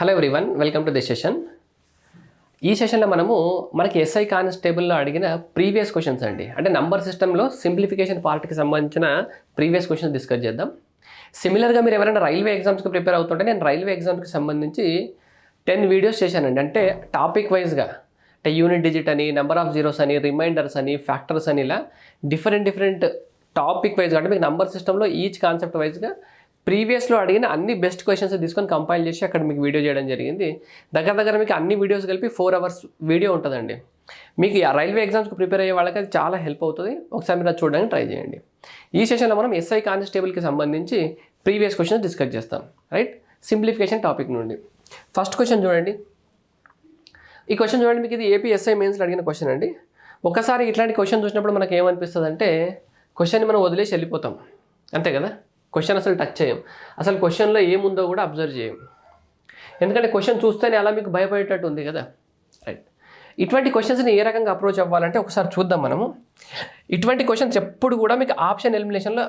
Hello everyone, welcome to this session. ఈ సెషన్లో మనకి ఎస్ఐ కానిస్టేబుల్లో అడిగిన ప్రీవియస్ క్వశ్చన్స్ అండి, అంటే నంబర్ సిస్టంలో సింప్లిఫికేషన్ పార్ట్కి సంబంధించిన ప్రీవియస్ క్వశ్చన్స్ డిస్కస్ చేద్దాం. సిమిలర్గా మీరు ఎవరైనా రైల్వే ఎగ్జామ్స్కి ప్రిపేర్ అవుతుంటే నేను రైల్వే ఎగ్జామ్స్కి సంబంధించి 10 వీడియోస్ చేశానండి. అంటే టాపిక్ వైజ్గా, అంటే యూనిట్ డిజిట్ అని, నెంబర్ ఆఫ్ జీరోస్ అని, రిమైండర్స్ అని, ఫ్యాక్టర్స్ అని, ఇలా డిఫరెంట్ టాపిక్ వైజ్గా, అంటే మీకు నంబర్ సిస్టంలో ఈచ్ కాన్సెప్ట్ వైజ్గా ప్రీవియస్లో అడిగిన అన్ని బెస్ట్ క్వశ్చన్స్ తీసుకొని కంపైల్ చేసి అక్కడ మీకు వీడియో చేయడం జరిగింది. దగ్గర మీకు అన్ని వీడియోస్ కలిపి 4 hours వీడియో ఉంటుందండి. మీకు రైల్వే ఎగ్జామ్స్కి ప్రిపేర్ అయ్యే వాళ్ళకి అది చాలా హెల్ప్ అవుతుంది. ఒకసారి మీరు అది చూడడానికి ట్రై చేయండి. ఈ సెషన్లో మనం ఎస్ఐ కానిస్టేబుల్కి సంబంధించి ప్రీవియస్ క్వశ్చన్స్ డిస్కస్ చేస్తాం. రైట్, సింప్లిఫికేషన్ టాపిక్ నుండి ఫస్ట్ క్వశ్చన్ చూడండి. ఈ క్వశ్చన్ చూడండి, మీకు ఇది ఏపీ ఎస్ఐ మెయిన్స్లో అడిగిన క్వశ్చన్ అండి. ఒకసారి ఇట్లాంటి క్వశ్చన్ చూసినప్పుడు మనకు ఏమనిపిస్తుంది అంటే క్వశ్చన్ని మనం వదిలేసి వెళ్ళిపోతాం, అంతే కదా. క్వశ్చన్ అసలు టచ్ చేయం, అసలు క్వశ్చన్లో ఏముందో కూడా అబ్జర్వ్ చేయం. ఎందుకంటే క్వశ్చన్ చూస్తేనే అలా మీకు భయపడేటట్టు ఉంది కదా. రైట్, ఇటువంటి క్వశ్చన్స్ని ఏ రకంగా అప్రోచ్ అవ్వాలంటే ఒకసారి చూద్దాం మనము. ఇటువంటి క్వశ్చన్స్ ఎప్పుడు కూడా మీకు ఆప్షన్ ఎలిమినేషన్లో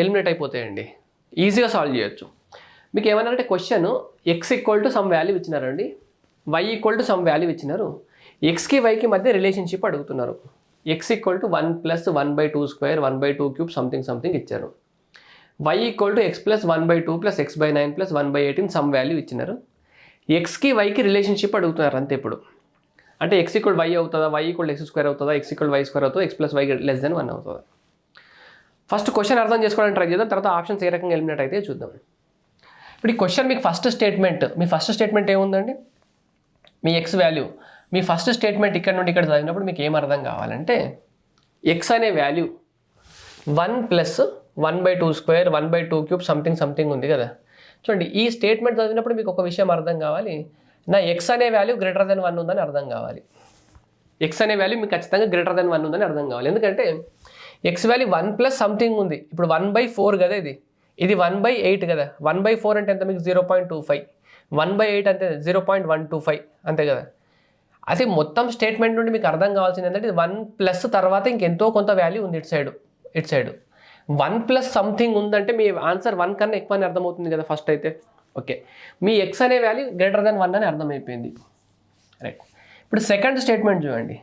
ఎలిమినేట్ అయిపోతాయండి, ఈజీగా సాల్వ్ చేయొచ్చు. మీకు ఏమన్నారంటే question x equal to some value ఇచ్చినారండి, y equal to some value ఇచ్చినారు, ఎక్స్కి వైకి మధ్య రిలేషన్షిప్ అడుగుతున్నారు. x ఈక్వల్ టు 1 + 1/2² 1/2³ సంథింగ్ ఇచ్చారు. y equal to x + 1/2 + x/9 + 1/18 some value ఇచ్చినారు. ఎక్స్కి వైకి రిలేషన్షిప్ అడుగుతున్నారు అంతే. ఇప్పుడు అంటే x ఈక్వల్ y అవుతుందా, y ఈక్వల్ x² అవుతుందా, x ఈక్వల్ y² అవుతుందా, x + y < 1 అవుతుందా. ఫస్ట్ క్వశ్చన్ అర్థం చేసుకోవడానికి ట్రై చేద్దాం, తర్వాత ఆప్షన్స్ ఏ రకంగా ఎలిమినేట్ అయితే చూద్దాం. ఇప్పుడు ఈ క్వశ్చన్ మీకు ఫస్ట్ స్టేట్మెంట్ ఏముందండి, మీ x వాల్యూ. మీ ఫస్ట్ స్టేట్మెంట్ ఇక్కడ నుండి ఇక్కడ చదివినప్పుడు మీకు ఏం అర్థం కావాలంటే x అనే వాల్యూ 1 + 1/2² 1/2³ సంథింగ్ ఉంది కదా. చూడండి, ఈ స్టేట్మెంట్ చదివినప్పుడు మీకు ఒక విషయం అర్థం కావాలి, నా x అనే వాల్యూ > 1 ఉందని అర్థం కావాలి. x అనే వాల్యూ మీకు ఖచ్చితంగా > 1 ఉందని అర్థం కావాలి. ఎందుకంటే x వాల్యూ 1 + సంథింగ్ ఉంది. ఇప్పుడు 1/4 కదా, ఇది 1/8 కదా. 1/4 అంటే ఎంత మీకు 0.25, 1/8 అంటే 0.125 అంతే కదా. అది మొత్తం స్టేట్మెంట్ నుండి మీకు అర్థం కావాల్సింది ఏంటంటే 1+ తర్వాత ఇంకెంతో కొంత వాల్యూ ఉంది ఇటు సైడ్ 1 + సంథింగ్ ఉందంటే మీ ఆన్సర్ 1 కన్నా ఎక్కువ అని అర్థమవుతుంది కదా ఫస్ట్ అయితే. ఓకే, మీ x అనే వాల్యూ > 1 అని అర్థమైపోయింది. రైట్, ఇప్పుడు సెకండ్ స్టేట్మెంట్ చూడండి.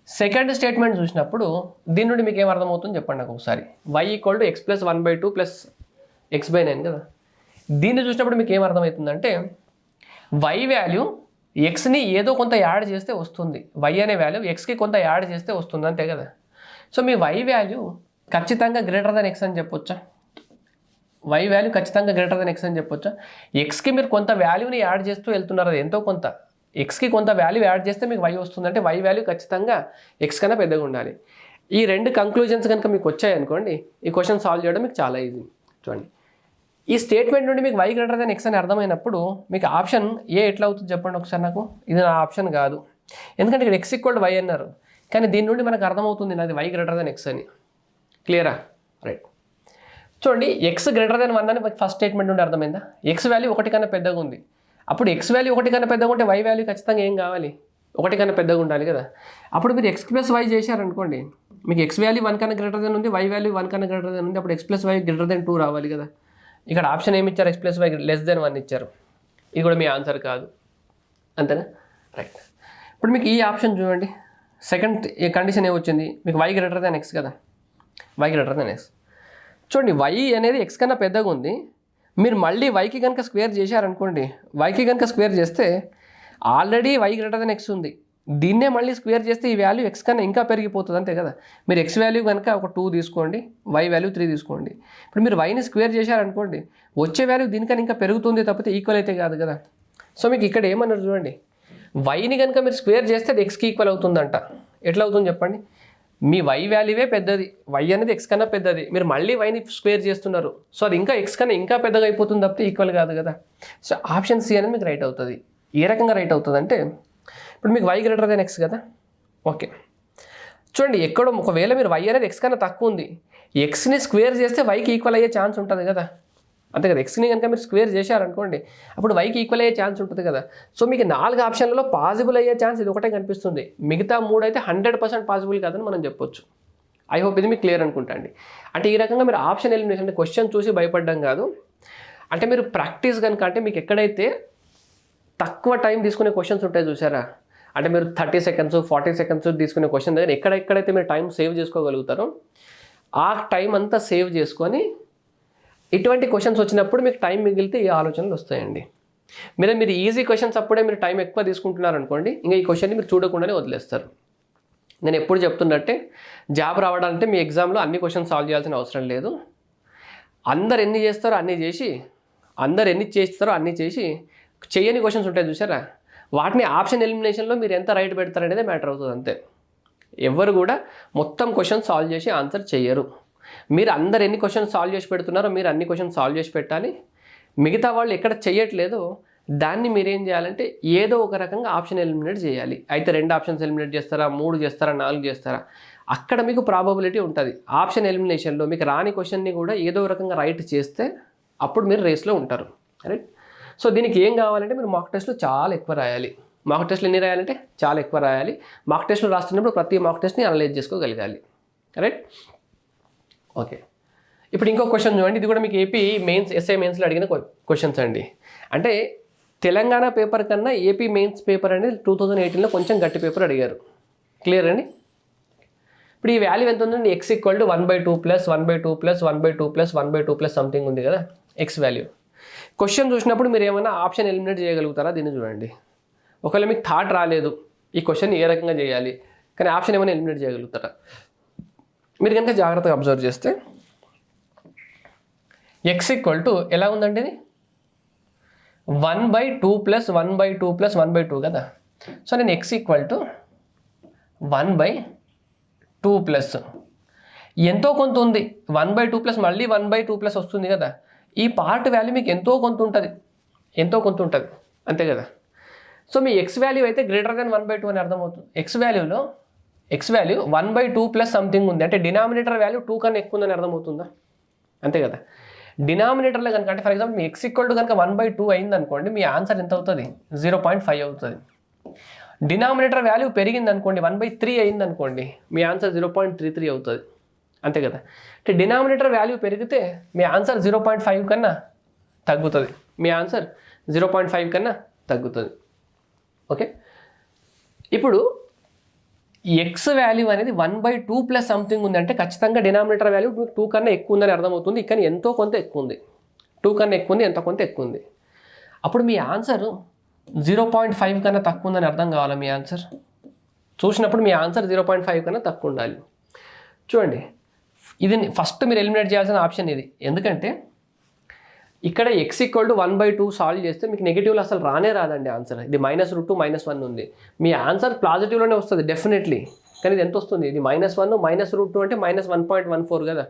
సెకండ్ స్టేట్మెంట్ చూసినప్పుడు దీని నుండి మీకు ఏం అర్థమవుతుంది చెప్పండి నాకు ఒకసారి. y equal to x + 1/2 + x/9 కదా. దీన్ని చూసినప్పుడు మీకు ఏం అర్థమవుతుందంటే y వాల్యూ xని ఏదో కొంత యాడ్ చేస్తే వస్తుంది, y అనే వాల్యూ xకి కొంత యాడ్ చేస్తే వస్తుంది అంతే కదా. సో మీ y వాల్యూ ఖచ్చితంగా > x అని చెప్పొచ్చా, y వాల్యూ ఖచ్చితంగా > x అని చెప్పొచ్చా. ఎక్స్కి మీరు కొంత వాల్యూని యాడ్ చేస్తూ వెళ్తున్నారు, అది ఎంతో కొంత. ఎక్స్కి కొంత వాల్యూ యాడ్ చేస్తే మీకు y వస్తుందంటే y వాల్యూ ఖచ్చితంగా x కన్నా పెద్దగా ఉండాలి. ఈ రెండు కంక్లూజన్స్ కనుక మీకు వచ్చాయనుకోండి, ఈ క్వశ్చన్ సాల్వ్ చేయడం మీకు చాలా ఈజీ. చూడండి, ఈ స్టేట్మెంట్ నుండి మీకు y > x అని అర్థమైనప్పుడు మీకు ఆప్షన్ ఏ ఎట్లా అవుతుంది చెప్పండి ఒకసారి నాకు. ఇది నా ఆప్షన్ కాదు, ఎందుకంటే ఇక్కడ x ఈక్వల్ టు y అన్నారు, కానీ దీని నుండి మనకు అర్థమవుతుంది నాది y > x అని. క్లియరా? రైట్, చూడండి, x > 1 అని ఫస్ట్ స్టేట్మెంట్ నుండి అర్థమైందా. x వాల్యూ 1 కన్నా పెద్దగా ఉంది. అప్పుడు x వాల్యూ 1 కన్నా పెద్దగా ఉంటే y వాల్యూ ఖచ్చితంగా ఏం కావాలి, 1 కన్నా పెద్దగా ఉండాలి కదా. అప్పుడు మీరు x + y చేశారనుకోండి, మీకు x వాల్యూ 1 కన్నా > ఉంది, y వాల్యూ 1 కన్నా > ఉంది, అప్పుడు x + y > 2 రావాలి కదా. ఇక్కడ ఆప్షన్ ఏమి ఇచ్చారు, x + y < 1 ఇచ్చారు. ఇది కూడా మీ ఆన్సర్ కాదు, అంతేనా. రైట్, ఇప్పుడు మీకు ఈ ఆప్షన్ చూడండి. సెకండ్ కండిషన్ ఏమొచ్చింది, మీకు y > x కదా, y > x. చూడండి, y అనేది x కన్నా పెద్దగా ఉంది. మీరు మళ్ళీ yకి కనుక స్క్వేర్ చేశారనుకోండి, yకి కనుక స్క్వేర్ చేస్తే ఆల్రెడీ y > x ఉంది, దీన్నే మళ్ళీ స్క్వేర్ చేస్తే ఈ వాల్యూ x కన్నా ఇంకా పెరిగిపోతుంది అంతే కదా. మీరు x వాల్యూ కనుక ఒక 2 తీసుకోండి, y వాల్యూ 3 తీసుకోండి. ఇప్పుడు మీరు yని స్క్వేర్ చేశారనుకోండి, వచ్చే వాల్యూ దీనికన్నా ఇంకా పెరుగుతుంది తప్పితే ఈక్వల్ అయితే కాదు కదా. సో మీకు ఇక్కడ ఏమన్నారు చూడండి, yని కనుక మీరు స్క్వేర్ చేస్తే అది xకి ఈక్వల్ అవుతుందంట. ఎట్లా అవుతుంది చెప్పండి, మీ y వాల్యూవే పెద్దది, y అనేది x కన్నా పెద్దది, మీరు మళ్ళీ yని స్క్వేర్ చేస్తున్నారు, సో అది ఇంకా x కన్నా ఇంకా పెద్దగా అయిపోతుంది తప్పితే ఈక్వల్ కాదు కదా. సో ఆప్షన్ సి అనేది మీకు రైట్ అవుతుంది. ఏ రకంగా రైట్ అవుతుంది అంటే, ఇప్పుడు మీకు y > x కదా. ఓకే, చూడండి, ఎక్కడో ఒకవేళ మీరు y అనేది x కన్నా తక్కువ ఉంది, xని స్క్వేర్ చేస్తే yకి ఈక్వల్ అయ్యే ఛాన్స్ ఉంటుంది కదా, అంతే కదా. ఎక్స్ని కనుక మీరు స్క్వేర్ చేశారనుకోండి, అప్పుడు వైకి ఈక్వల్ అయ్యే ఛాన్స్ ఉంటుంది కదా. సో మీకు 4 ఆప్షన్లలో పాసిబుల్ అయ్యే ఛాన్స్ ఇది ఒకటే కనిపిస్తుంది, మిగతా 3 అయితే 100% పాసిబుల్ కాదని మనం చెప్పొచ్చు. ఐ హోప్ ఇది మీకు క్లియర్ అనుకుంటా అండి. అంటే ఈ రకంగా మీరు ఆప్షన్ ఎలిమినేషన్, అంటే క్వశ్చన్ చూసి భయపడడం కాదు, అంటే మీరు ప్రాక్టీస్ కనుక, అంటే మీకు ఎక్కడైతే తక్కువ టైం తీసుకునే క్వశ్చన్స్ ఉంటాయి చూసారా, అంటే మీరు 30 సెకండ్స్ 40 సెకండ్స్ తీసుకునే క్వశ్చన్ దగ్గర ఎక్కడెక్కడైతే మీరు టైం సేవ్ చేసుకోగలుగుతారో ఆ టైం అంతా సేవ్ చేసుకొని ఇటువంటి క్వశ్చన్స్ వచ్చినప్పుడు మీకు టైం మిగిలితే ఈ ఆలోచనలు వస్తాయండి. మీరు ఈజీ క్వశ్చన్స్ అప్పుడే మీరు టైం ఎక్కువ తీసుకుంటున్నారు అనుకోండి, ఇంకా ఈ క్వశ్చన్ని మీరు చూడకుండానే వదిలేస్తారు. నేను ఎప్పుడు చెప్తున్నట్టే జాబ్ రావడాలంటే మీ ఎగ్జామ్లో అన్ని క్వశ్చన్స్ సాల్వ్ చేయాల్సిన అవసరం లేదు. అందరు ఎన్ని చేస్తారో అన్నీ చేసి, అందరు ఎన్ని చేస్తారో అన్నీ చేసి చేయని క్వశ్చన్స్ ఉంటాయి చూసారా, వాటిని ఆప్షన్ ఎలిమినేషన్లో మీరు ఎంత రైట్ పెడతారనేది మ్యాటర్ అవుతుంది అంతే. ఎవరు కూడా మొత్తం క్వశ్చన్ సాల్వ్ చేసి ఆన్సర్ చేయరు. మీరు అందరు ఎన్ని క్వశ్చన్స్ సాల్వ్ చేసి పెడుతున్నారో మీరు అన్ని క్వశ్చన్స్ సాల్వ్ చేసి పెట్టాలి. మిగతా వాళ్ళు ఎక్కడ చేయట్లేదో దాన్ని మీరేం చేయాలంటే ఏదో ఒక రకంగా ఆప్షన్ ఎలిమినేట్ చేయాలి. అయితే 2 ఆప్షన్స్ ఎలిమినేట్ చేస్తారా, 3 చేస్తారా, 4 చేస్తారా, అక్కడ మీకు ప్రాబబిలిటీ ఉంటుంది. ఆప్షన్ ఎలిమినేషన్లో మీకు రాని క్వశ్చన్ని కూడా ఏదో రకంగా రైట్ చేస్తే అప్పుడు మీరు రేస్లో ఉంటారు. రైట్. సో దీనికి ఏం కావాలంటే మీరు మాక్ టెస్ట్లు చాలా ఎక్కువ రాయాలి. మాక్ టెస్ట్లు ఎన్ని రాయాలంటే చాలా ఎక్కువ రాయాలి. మాక్ టెస్ట్లు రాస్తున్నప్పుడు ప్రతి మాక్ టెస్ట్ని అనలైజ్ చేసుకోగలగాలి. రైట్. ఓకే, ఇప్పుడు ఇంకో క్వశ్చన్ చూడండి. ఇది కూడా మీకు ఏపీ మెయిన్స్ ఎస్ఐ మెయిన్స్లో అడిగిన క్వశ్చన్స్ అండి. అంటే తెలంగాణ పేపర్ కన్నా ఏపీ మెయిన్స్ పేపర్ అనేది 2018లో కొంచెం గట్టి పేపర్ అడిగారు. క్లియర్ అండి. ఇప్పుడు ఈ వాల్యూ ఎంత ఉందండి, x = 1/2 + 1/2 + 1/2 + 1/2 + సంథింగ్ ఉంది కదా ఎక్స్ వాల్యూ. క్వశ్చన్ చూసినప్పుడు మీరు ఏమైనా ఆప్షన్ ఎలిమినేట్ చేయగలుగుతారా దీన్ని చూడండి. ఒకవేళ మీకు థాట్ రాలేదు ఈ క్వశ్చన్ ఏ రకంగా చేయాలి, కానీ ఆప్షన్ ఏమైనా ఎలిమినేట్ చేయగలుగుతారా? మీరు కనుక జాగ్రత్తగా అబ్జర్వ్ చేస్తే x = ఎలా ఉందండి, ఇది 1/2 + 1/2 + 1/2 కదా. సో నేను x = 1/2 ప్లస్ ఎంతో కొంత ఉంది, 1/2 ప్లస్ మళ్ళీ 1/2 ప్లస్ వస్తుంది కదా. ఈ పార్ట్ వాల్యూ మీకు ఎంతో కొంత ఉంటుంది అంతే కదా. సో మీ ఎక్స్ వాల్యూ అయితే గ్రేటర్ దెన్ 1/2 అని అర్థమవుతుంది. ఎక్స్ వాల్యూ 1/2 ప్లస్ సంథింగ్ ఉంది అంటే డినామినేటర్ వాల్యూ 2 కన్నా ఎక్కువ ఉందని అర్థమవుతుందా, అంతే కదా. డినామినేటర్లో కనుక అంటే ఫర్ ఎగ్జాంపుల్ మీ x = కనుక 1/2 అయింది అనుకోండి, మీ ఆన్సర్ ఎంత అవుతుంది, 0.5 అవుతుంది. డినామినేటర్ వాల్యూ పెరిగింది అనుకోండి, 1/3 అయింది అనుకోండి, మీ ఆన్సర్ 0.33 అవుతుంది, అంతే కదా. అంటే డినామినేటర్ వాల్యూ పెరిగితే మీ ఆన్సర్ 0.5 కన్నా తగ్గుతుంది, మీ ఆన్సర్ 0.5 కన్నా తగ్గుతుంది. ఓకే, ఇప్పుడు ఎక్స్ వాల్యూ అనేది 1/2 ప్లస్ సంథింగ్ ఉంది అంటే ఖచ్చితంగా డినామినేటర్ వాల్యూ 2 కన్నా ఎక్కువ ఉందని అర్థమవుతుంది. కానీ ఎంతో కొంత ఎక్కువ ఉంది, 2 కన్నా ఎక్కువ ఉంది, ఎంతో కొంత ఎక్కువ ఉంది. అప్పుడు మీ ఆన్సర్ 0.5 కన్నా తక్కువ ఉందని అర్థం కావాలా? మీ ఆన్సర్ చూసినప్పుడు మీ ఆన్సర్ 0.5 కన్నా తక్కువ ఉండాలి. చూడండి, ఇది ఫస్ట్ మీరు ఎలిమినేట్ చేయాల్సిన ఆప్షన్ ఇది. ఎందుకంటే ఇక్కడ x = 1/2 సాల్వ్ చేస్తే మీకు నెగిటివ్లో అసలు రానే రాదండి ఆన్సర్. ఇది -√2 -1 ఉంది, మీ ఆన్సర్ పాజిటివ్లోనే వస్తుంది డెఫినెట్లీ. కానీ ఇది ఎంత వస్తుంది, ఇది -1 -√2 అంటే -1.14 కదా,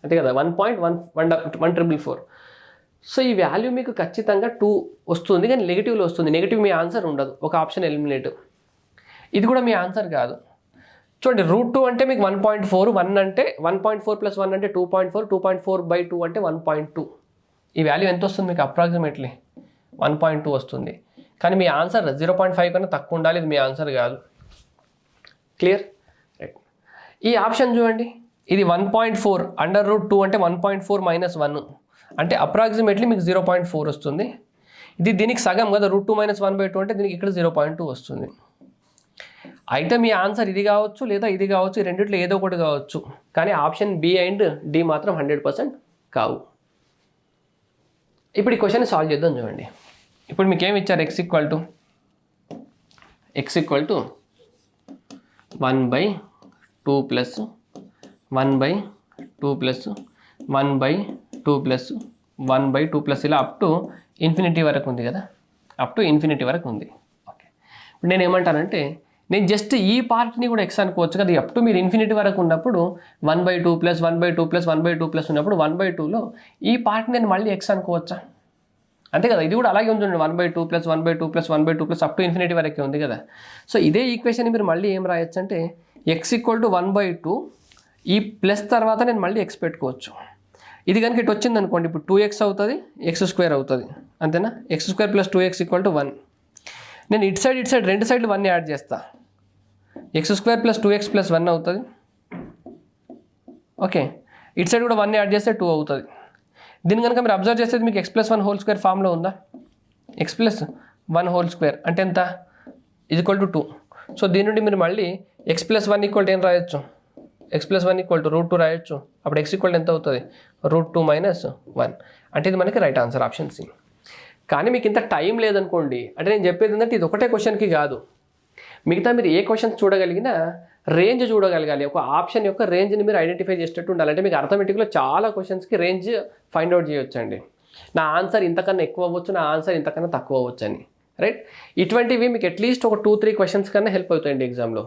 అంతే కదా, 1.1444. సో ఈ వాల్యూ మీకు ఖచ్చితంగా 2 వస్తుంది, కానీ నెగిటివ్లో వస్తుంది. నెగిటివ్ మీ ఆన్సర్ ఉండదు, ఒక ఆప్షన్ ఎలిమినేట్. ఇది కూడా మీ ఆన్సర్ కాదు. చూడండి, √2 అంటే మీకు 1.4, 1 అంటే 1.4 + 1 అంటే 2.4, 2.4/2 అంటే 1.2. ఈ వాల్యూ ఎంత వస్తుంది మీకు? అప్రాక్సిమేట్లీ 1.2 వస్తుంది. కానీ మీ ఆన్సర్ 0.5 కన్నా తక్కువ ఉండాలి, ఇది మీ ఆన్సర్ కాదు. క్లియర్? రైట్. ఈ ఆప్షన్ చూడండి, ఇది 1.4 √2 అంటే 1.4 - 1 అంటే అప్రాక్సిమేట్లీ మీకు 0.4 వస్తుంది. ఇది దీనికి సగం కదా, √2 - 1/2 అంటే దీనికి ఇక్కడ 0.2 వస్తుంది. అయితే మీ ఆన్సర్ ఇది కావచ్చు లేదా ఇది కావచ్చు, ఈ రెండిట్లో ఏదో ఒకటి కావచ్చు. కానీ ఆప్షన్ బి అండ్ డి మాత్రం 100% కావు. ఇప్పుడు ఈ క్వశ్చన్ సాల్వ్ చేద్దాం చూడండి. ఇప్పుడు మీకు ఏమి ఇచ్చారు, x = 1/2 plus 1/2 plus 1/2 plus 1/2 plus ఇలా అప్ టు ఇన్ఫినిటీ వరకు ఉంది కదా, అప్ టు ఇన్ఫినిటీ వరకు ఉంది. ఓకే, ఇప్పుడు నేను ఏమంటానంటే నేను జస్ట్ ఈ పార్ట్ని కూడా x అనుకోవచ్చు కదా. అప్ టు మీరు ఇన్ఫినిటీ వరకు ఉన్నప్పుడు 1/2 ప్లస్ 1/2 ప్లస్ 1/2 ప్లస్ ఉన్నప్పుడు 1/2లో ఈ పార్ట్ నేను మళ్ళీ x అనుకోవచ్చా, అంతే కదా. ఇది కూడా అలాగే ఉంటుంది, 1/2 plus 1/2 plus 1/2 plus up to infinity వరకే ఉంది కదా. సో ఇదే ఈక్వేషన్ మీరు మళ్ళీ ఏం రాయొచ్చు అంటే x = 1/2, ఈ ప్లస్ తర్వాత నేను మళ్ళీ x పెట్టుకోవచ్చు. ఇది కనుక ఇటు వచ్చింది అనుకోండి, ఇప్పుడు 2x అవుతుంది, x² అవుతుంది, అంతేనా. x² + 2x = 1. నేను ఇటు సైడ్ రెండు సైడ్లు 1 యాడ్ చేస్తా, x² + 2x + 1 అవుతుంది. ఓకే, ఇటు సైడ్ కూడా 1 యాడ్ చేస్తే 2 అవుతుంది. దీన్ని కనుక మీరు అబ్జర్వ్ చేస్తే మీకు x + 1² ఫామ్లో ఉందా, x + 1 హోల్ స్క్వేర్ అంటే ఎంత ఈక్వల్ టు 2. సో దీని నుండి మీరు మళ్ళీ x+1 ఈక్వల్ టు ఏం రాయొచ్చు, x+1 ఈక్వల్ టు √2 రాయొచ్చు. అప్పుడు x ఈక్వల్ ఎంత అవుతుంది, √2 - 1. అంటే ఇది మనకి రైట్ ఆన్సర్ ఆప్షన్ సి. కానీ మీకు ఇంత టైం లేదనుకోండి, అంటే నేను చెప్పేది ఏంటంటే ఇది ఒకటే క్వశ్చన్కి కాదు, మిగతా మీరు ఏ క్వశ్చన్స్ చూడగలిగినా రేంజ్ చూడగలగాలి. ఒక ఆప్షన్ యొక్క రేంజ్ని మీరు ఐడెంటిఫై చేసేటట్టు ఉండాలి. అంటే మీకు అర్థమెటిక్లో చాలా క్వశ్చన్స్కి రేంజ్ ఫైండ్ అవుట్ చేయొచ్చండి. నా ఆన్సర్ ఇంతకన్నా ఎక్కువ అవ్వచ్చు, నా ఆన్సర్ ఇంతకన్నా తక్కువ అవ్వచ్చు అని, రైట్. ఇటువంటివి మీకు అట్లీస్ట్ ఒక 2-3 క్వశ్చన్స్ కన్నా హెల్ప్ అవుతాయండి ఎగ్జామ్లో.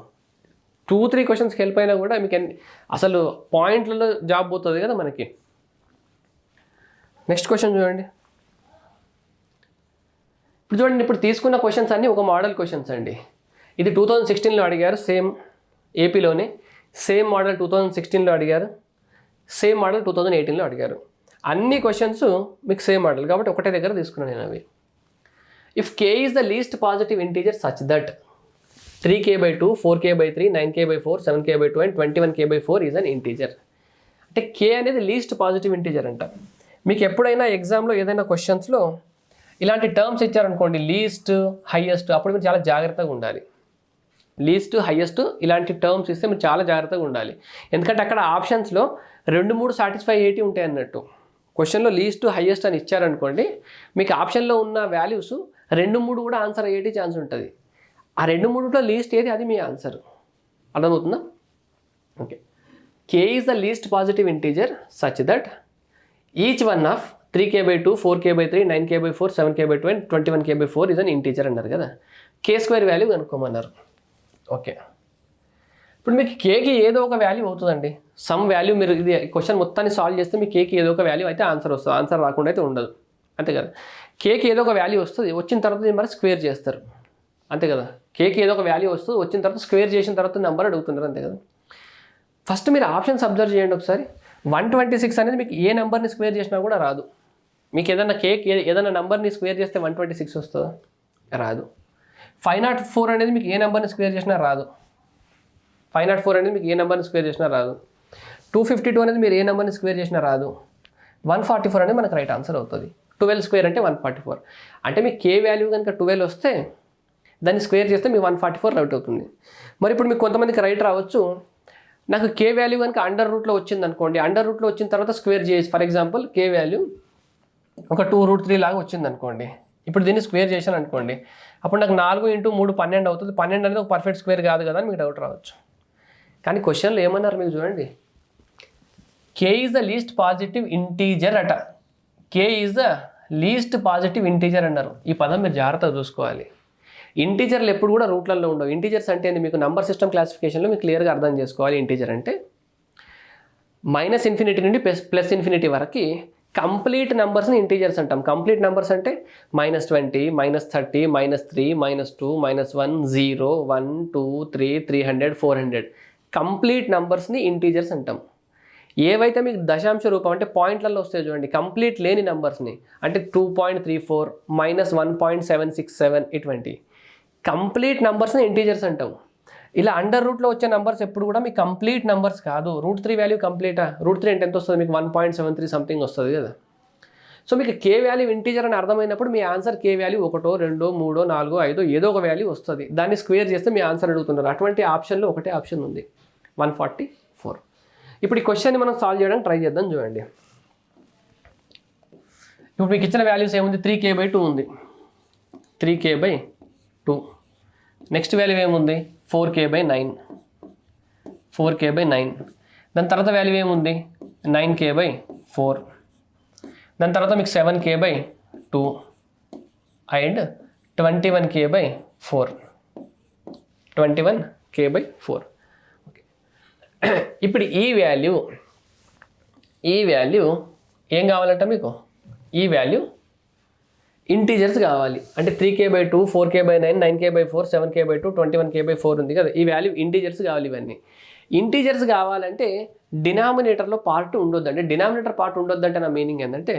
2-3 క్వశ్చన్స్కి హెల్ప్ అయినా కూడా మీకు అసలు పాయింట్లలో జాబ్ పోతుంది కదా మనకి. నెక్స్ట్ క్వశ్చన్ చూడండి. ఇప్పుడు చూడండి, ఇప్పుడు తీసుకున్న క్వశ్చన్స్ అన్నీ ఒక మోడల్ క్వశ్చన్స్ అండి. ఇది 2016లో అడిగారు, సేమ్ ఏపీలోనే. సేమ్ మోడల్ 2016లో అడిగారు, సేమ్ మోడల్ 2018లో అడిగారు. అన్ని క్వశ్చన్స్ మీకు సేమ్ మోడల్ కాబట్టి ఒకటే దగ్గర తీసుకున్నాను నేను అవి. If k is the least positive integer such that 3k/2, 4k/3, 9k/4, 7k/2 and 21k/4 is an integer. అంటే k అనేది లీస్ట్ పాజిటివ్ ఇంటీజర్ అంట. మీకు ఎప్పుడైనా ఎగ్జామ్లో ఏదైనా క్వశ్చన్స్లో ఇలాంటి టర్మ్స్ ఇచ్చారనుకోండి, లీస్ట్, హైయెస్ట్, అప్పుడు మీరు చాలా జాగ్రత్తగా ఉండాలి. లీస్ట్, హైయెస్ట్ ఇలాంటి టర్మ్స్ ఇస్తే మీరు చాలా జాగ్రత్తగా ఉండాలి. ఎందుకంటే అక్కడ ఆప్షన్స్లో 2-3 సాటిస్ఫై అయ్యేటి ఉంటాయి అన్నట్టు. క్వశ్చన్లో లీస్ట్, హైయెస్ట్ అని ఇచ్చారనుకోండి, మీకు ఆప్షన్లో ఉన్న వాల్యూస్ 2-3 కూడా ఆన్సర్ అయ్యేటి ఛాన్స్ ఉంటుంది. ఆ 2-3లో లీస్ట్ ఏది అది మీ ఆన్సర్. అర్థమవుతుందా? Okay. k is the least positive integer such that each one of 3k/2, 4k/3, 9k/4, 7k/2 and 21k/4 is an integer అన్నారు కదా. k² value కనుక్కోమన్నారు. ఓకే. ఇప్పుడు మీకు కేకి ఏదో ఒక వాల్యూ అవుతుందండి, సమ్ వాల్యూ. మీరు ఇది క్వశ్చన్ మొత్తాన్ని సాల్వ్ చేస్తే మీ కేకి ఏదో ఒక వాల్యూ అయితే ఆన్సర్ వస్తుంది, ఆన్సర్ రాకుండా అయితే ఉండదు, అంతే కదా. కేకి ఏదో ఒక వాల్యూ వస్తుంది, వచ్చిన తర్వాత దీన్ని మరి స్క్వేర్ చేస్తారు, అంతే కదా. కేకి ఏదో ఒక వాల్యూ వస్తుంది, వచ్చిన తర్వాత స్క్వేర్ చేసిన తర్వాత నెంబర్ అడుగుతున్నారు, అంతే కదా. ఫస్ట్ మీరు ఆప్షన్స్ అబ్జర్వ్ చేయండి ఒకసారి. 126 అనేది మీకు ఏ నెంబర్ని స్క్వేర్ చేసినా కూడా రాదు. మీకు ఏదైనా ఏదైనా నెంబర్ని స్క్వేర్ చేస్తే 126 వస్తుందా? రాదు. 504 అనేది మీకు ఏ నెంబర్ని స్క్వేర్ చేసినా రాదు. 504 అనేది మీకు ఏ నెంబర్ని స్క్వేర్ చేసినా రాదు. 252 అనేది మీరు ఏ నెంబర్ని స్క్వేర్ చేసినా రాదు. 144 అనేది మనకు రైట్ ఆన్సర్ అవుతుంది. 12² అంటే 144. అంటే మీకు k వాల్యూ కనుక 12 వస్తే దాన్ని స్క్వేర్ చేస్తే మీ 144 రైట్ అవుతుంది. మరి ఇప్పుడు మీకు కొంతమందికి రైట్ రావచ్చు, నాకు k వాల్యూ కనుక అండర్ రూట్లో వచ్చింది అనుకోండి, అండర్ రూట్లో వచ్చిన తర్వాత స్క్వేర్ చేసి, ఫర్ ఎగ్జాంపుల్ k వాల్యూ ఒక 2√3 లాగా వచ్చింది అనుకోండి, ఇప్పుడు దీన్ని స్క్వేర్ చేశాను అనుకోండి, అప్పుడు నాకు 4 × 3 12 అవుతుంది. 12 అనేది ఒక పర్ఫెక్ట్ స్క్వేర్ కాదు కదా అని మీకు డౌట్ రావచ్చు. కానీ క్వశ్చన్లో ఏమన్నారు మీకు చూడండి, k is the least positive integer అట. k is the least positive integer అన్నారు. ఈ పదం మీరు జాగ్రత్తగా చూసుకోవాలి. ఇంటీజర్లు ఎప్పుడు కూడా రూట్లలో ఉండవు. ఇంటీజర్స్ అంటే మీకు నంబర్ సిస్టమ్ క్లాసిఫికేషన్లో మీకు క్లియర్గా అర్థం చేసుకోవాలి. ఇంటీజర్ అంటే -∞ నుండి +∞ వరకు కంప్లీట్ నెంబర్స్ని ఇంటీజర్స్ అంటాం. కంప్లీట్ నెంబర్స్ అంటే -20, -30, -3, -2, -1, 0, 1, 2, 3, 300, 400 కంప్లీట్ నెంబర్స్ని ఇంటీజర్స్ అంటాం. ఏవైతే మీకు దశాంశ రూపం అంటే పాయింట్లలో వస్తాయి చూడండి, కంప్లీట్ లేని నెంబర్స్ని, అంటే 2.34, -1.767 ఇటువంటి కంప్లీట్ నెంబర్స్ని ఇంటీజర్స్ అంటాం. ఇలా అండర్ రూట్లో వచ్చే నెంబర్స్ ఎప్పుడు కూడా మీకు కంప్లీట్ నెంబర్స్ కాదు. √3 వాల్యూ కంప్లీటా? √3 అంటే ఎంత వస్తుంది మీకు? 1.73 సంథింగ్ వస్తుంది కదా. సో మీకు k వాల్యూ ఇంటీజర్ అని అర్థమైనప్పుడు మీ ఆన్సర్ k వాల్యూ 1, 2, 3, 4, 5 ఏదో ఒక వాల్యూ వస్తుంది. దాన్ని స్క్వేర్ చేస్తే మీ ఆన్సర్ అడుగుతున్నారు. అటువంటి ఆప్షన్లో ఒకటే ఆప్షన్ ఉంది, 144. ఇప్పుడు ఈ క్వశ్చన్ని మనం సాల్వ్ చేయడానికి ట్రై చేద్దాం. చూడండి, ఇప్పుడు మీకు ఇచ్చిన వాల్యూస్ ఏముంది? 3k/2 ఉంది, 3k/2. నెక్స్ట్ వాల్యూ ఏముంది? 4k/9, 4k/9. దాని తర్వాత వాల్యూ ఏముంది? 9k/4. దాని తర్వాత మీకు 7k/2 and 21k/4, 21k/4. Okay. ఇప్పుడు ఈ వాల్యూ ఏం కావాలంట మీకు? ఈ వాల్యూ ఇంటీజర్స్ కావాలి. అంటే 3k/2, 4k/9, 9k/4, 7k/2, 21k/4 ఉంది కదా, ఈ వాల్యూ ఇంటీజర్స్ కావాలి. ఇవన్నీ ఇంటీజర్స్ కావాలంటే డినామినేటర్లో పార్ట్ ఉండొద్దు. అంటే డినామినేటర్ పార్ట్ ఉండొద్దు అంటే నా మీనింగ్ ఏంటంటే,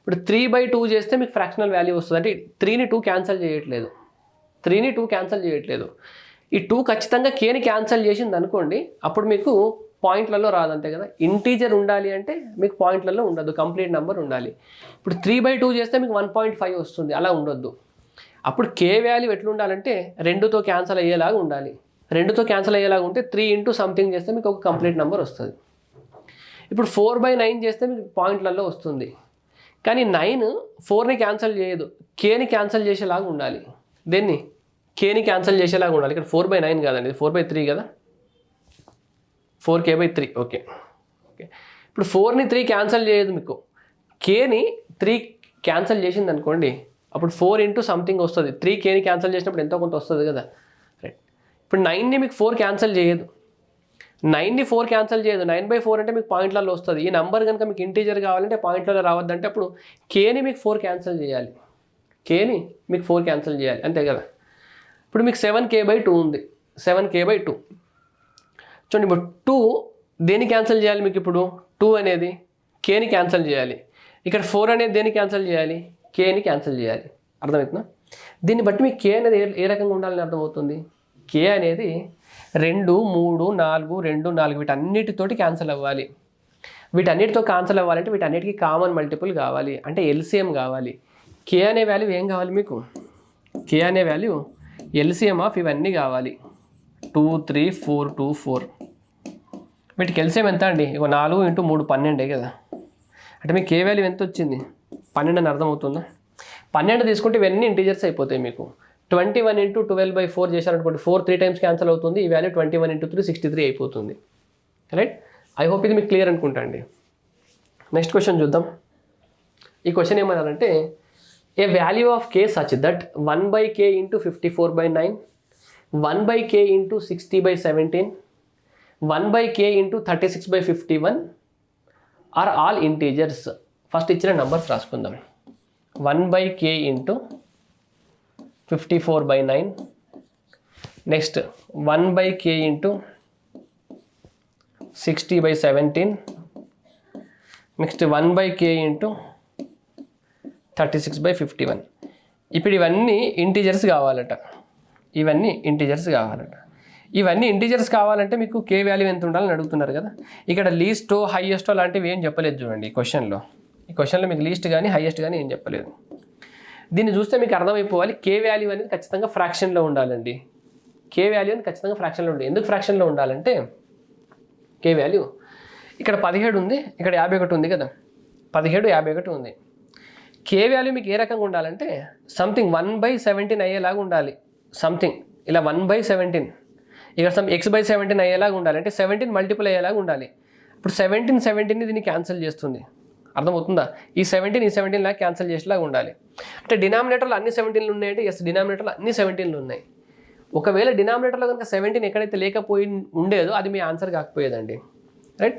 ఇప్పుడు 3/2 చేస్తే మీకు ఫ్రాక్షనల్ వాల్యూ వస్తుంది. అంటే 3ని 2 క్యాన్సిల్ చేయట్లేదు, 3ని 2 క్యాన్సిల్ చేయట్లేదు. ఈ 2 ఖచ్చితంగా kని క్యాన్సిల్ చేసింది అనుకోండి, అప్పుడు మీకు పాయింట్లలో రాదు, అంతే కదా. ఇంటీజర్ ఉండాలి అంటే మీకు పాయింట్లలో ఉండదు, కంప్లీట్ నెంబర్ ఉండాలి. ఇప్పుడు 3/2 చేస్తే మీకు 1.5 వస్తుంది, అలా ఉండొద్దు. అప్పుడు కే వాల్యూ ఎట్లా ఉండాలంటే 2తో క్యాన్సిల్ అయ్యేలాగా ఉండాలి. 2తో క్యాన్సిల్ అయ్యేలాగా ఉంటే 3 ఇంటూ సంథింగ్ చేస్తే మీకు ఒక కంప్లీట్ నెంబర్ వస్తుంది. ఇప్పుడు 4/9 చేస్తే మీకు పాయింట్లలో వస్తుంది. కానీ 9 4ని క్యాన్సిల్ చేయదు, కేని క్యాన్సిల్ చేసేలాగా ఉండాలి. దేన్ని? కేని క్యాన్సిల్ చేసేలాగా ఉండాలి. ఇక్కడ 4/9 కాదండి, ఇది 4/3 కదా, 4k/3. ఓకే. ఇప్పుడు 4ని 3 క్యాన్సిల్ చేయదు మీకు, కేని 3 క్యాన్సిల్ చేసింది అనుకోండి, అప్పుడు 4 ఇంటూ సంథింగ్ వస్తుంది. 3 కేని క్యాన్సిల్ చేసినప్పుడు ఎంతో కొంత వస్తుంది కదా, రైట్. ఇప్పుడు 9ని మీకు 4 క్యాన్సిల్ చేయదు, 9ని 4 క్యాన్సిల్ చేయదు. 9/4 అంటే మీకు పాయింట్లలో వస్తుంది. ఈ నెంబర్ కనుక మీకు ఇంటీజర్ కావాలంటే పాయింట్లలో రావద్దంటే అప్పుడు కేని మీకు 4 క్యాన్సిల్ చేయాలి, కేని మీకు 4 క్యాన్సిల్ చేయాలి, అంతే కదా. ఇప్పుడు మీకు 7k/2 ఉంది, 7k/2 చూడండి. ఇప్పుడు 2 దేన్ని క్యాన్సిల్ చేయాలి మీకు? ఇప్పుడు 2 అనేది కేని క్యాన్సిల్ చేయాలి. ఇక్కడ 4 అనేది దేన్ని క్యాన్సిల్ చేయాలి? కేని క్యాన్సిల్ చేయాలి. అర్థమవుతుందా? దీన్ని బట్టి మీకు కే అనేది ఏ రకంగా ఉండాలని అర్థమవుతుంది. కే అనేది 2, 3, 4, 2, 4 వీటన్నిటితోటి క్యాన్సిల్ అవ్వాలి. వీటన్నిటితో క్యాన్సిల్ అవ్వాలంటే వీటన్నిటికీ కామన్ మల్టిపుల్ కావాలి, అంటే ఎల్సిఎం కావాలి. కే అనే వాల్యూ ఏం కావాలి మీకు? కే అనే వాల్యూ ఎల్సిఎం ఆఫ్ ఇవన్నీ కావాలి. 2, 3, 4, 2, 4 వీటికి ఎల్సిఎం ఎంత అండి? ఇక 4 × 3 12 కదా. అంటే మీకు కే వాల్యూ ఎంత వచ్చింది? 12 అని అర్థమవుతుందా? 12 తీసుకుంటే ఇవన్నీ ఇంటీజర్స్ అయిపోతాయి మీకు. 21 × 12/4 చేశారనుకోండి, 4 3 టైమ్స్ క్యాన్సిల్ అవుతుంది. ఈ వాల్యూ 21 × 3 63 అయిపోతుంది, రైట్. ఐ హోప్ ఇది మీకు క్లియర్ అనుకుంటా అండి. నెక్స్ట్ క్వశ్చన్ చూద్దాం. ఈ క్వశ్చన్ ఏమన్నారంటే, a value of k such that 1/k × 54/9, 1/k × 60/17, 1/k × 36/51 are all integers. First ఇచ్చిన నంబర్స్ రాసుకుందాం. 1/k × 54/9, next 1/k × 60/17, next 1/k × 36/51. ఇప్పుడు ఇవన్నీ ఇంటీజర్స్ కావాలట, ఇవన్నీ ఇంటీజర్స్ కావాలంటే మీకు కే వాల్యూ ఎంత ఉండాలని అడుగుతున్నారు కదా. ఇక్కడ లీస్టో హైయెస్టో లాంటివి ఏం చెప్పలేదు చూడండి. ఈ క్వశ్చన్లో మీకు లీస్ట్ కానీ హైయెస్ట్ కానీ ఏం చెప్పలేదు. దీన్ని చూస్తే మీకు అర్థమైపోవాలి కే వాల్యూ అనేది ఖచ్చితంగా ఫ్రాక్షన్లో ఉండాలండి. కే వాల్యూ అనేది ఖచ్చితంగా ఫ్రాక్షన్లో ఉండాలి. ఎందుకు ఫ్రాక్షన్లో ఉండాలంటే కే వాల్యూ ఇక్కడ 17 ఉంది, ఇక్కడ 51 ఉంది కదా, 17, 51 ఉంది. కే వాల్యూ మీకు ఏ రకంగా ఉండాలంటే సంథింగ్ 1/17 అయ్యేలాగా ఉండాలి. సంథింగ్ ఇలా 1/17, ఇక్కడ x/17 అయ్యేలాగా ఉండాలి. అంటే 17 మల్టిపుల్ అయ్యేలాగా ఉండాలి. ఇప్పుడు 17ని దీన్ని క్యాన్సిల్ చేస్తుంది, అర్థమవుతుందా? ఈ 17 లాగా క్యాన్సిల్ చేసేలాగా ఉండాలి. అంటే డినామినేటర్లో అన్ని 17లు ఉన్నాయంటే ఎస్, డినామినేటర్లో అన్ని 17లు ఉన్నాయి. ఒకవేళ డినామినేటర్లో కనుక 17 ఎక్కడైతే లేకపోయి ఉండేదో అది మీ ఆన్సర్ కాకపోయేదండి, రైట్.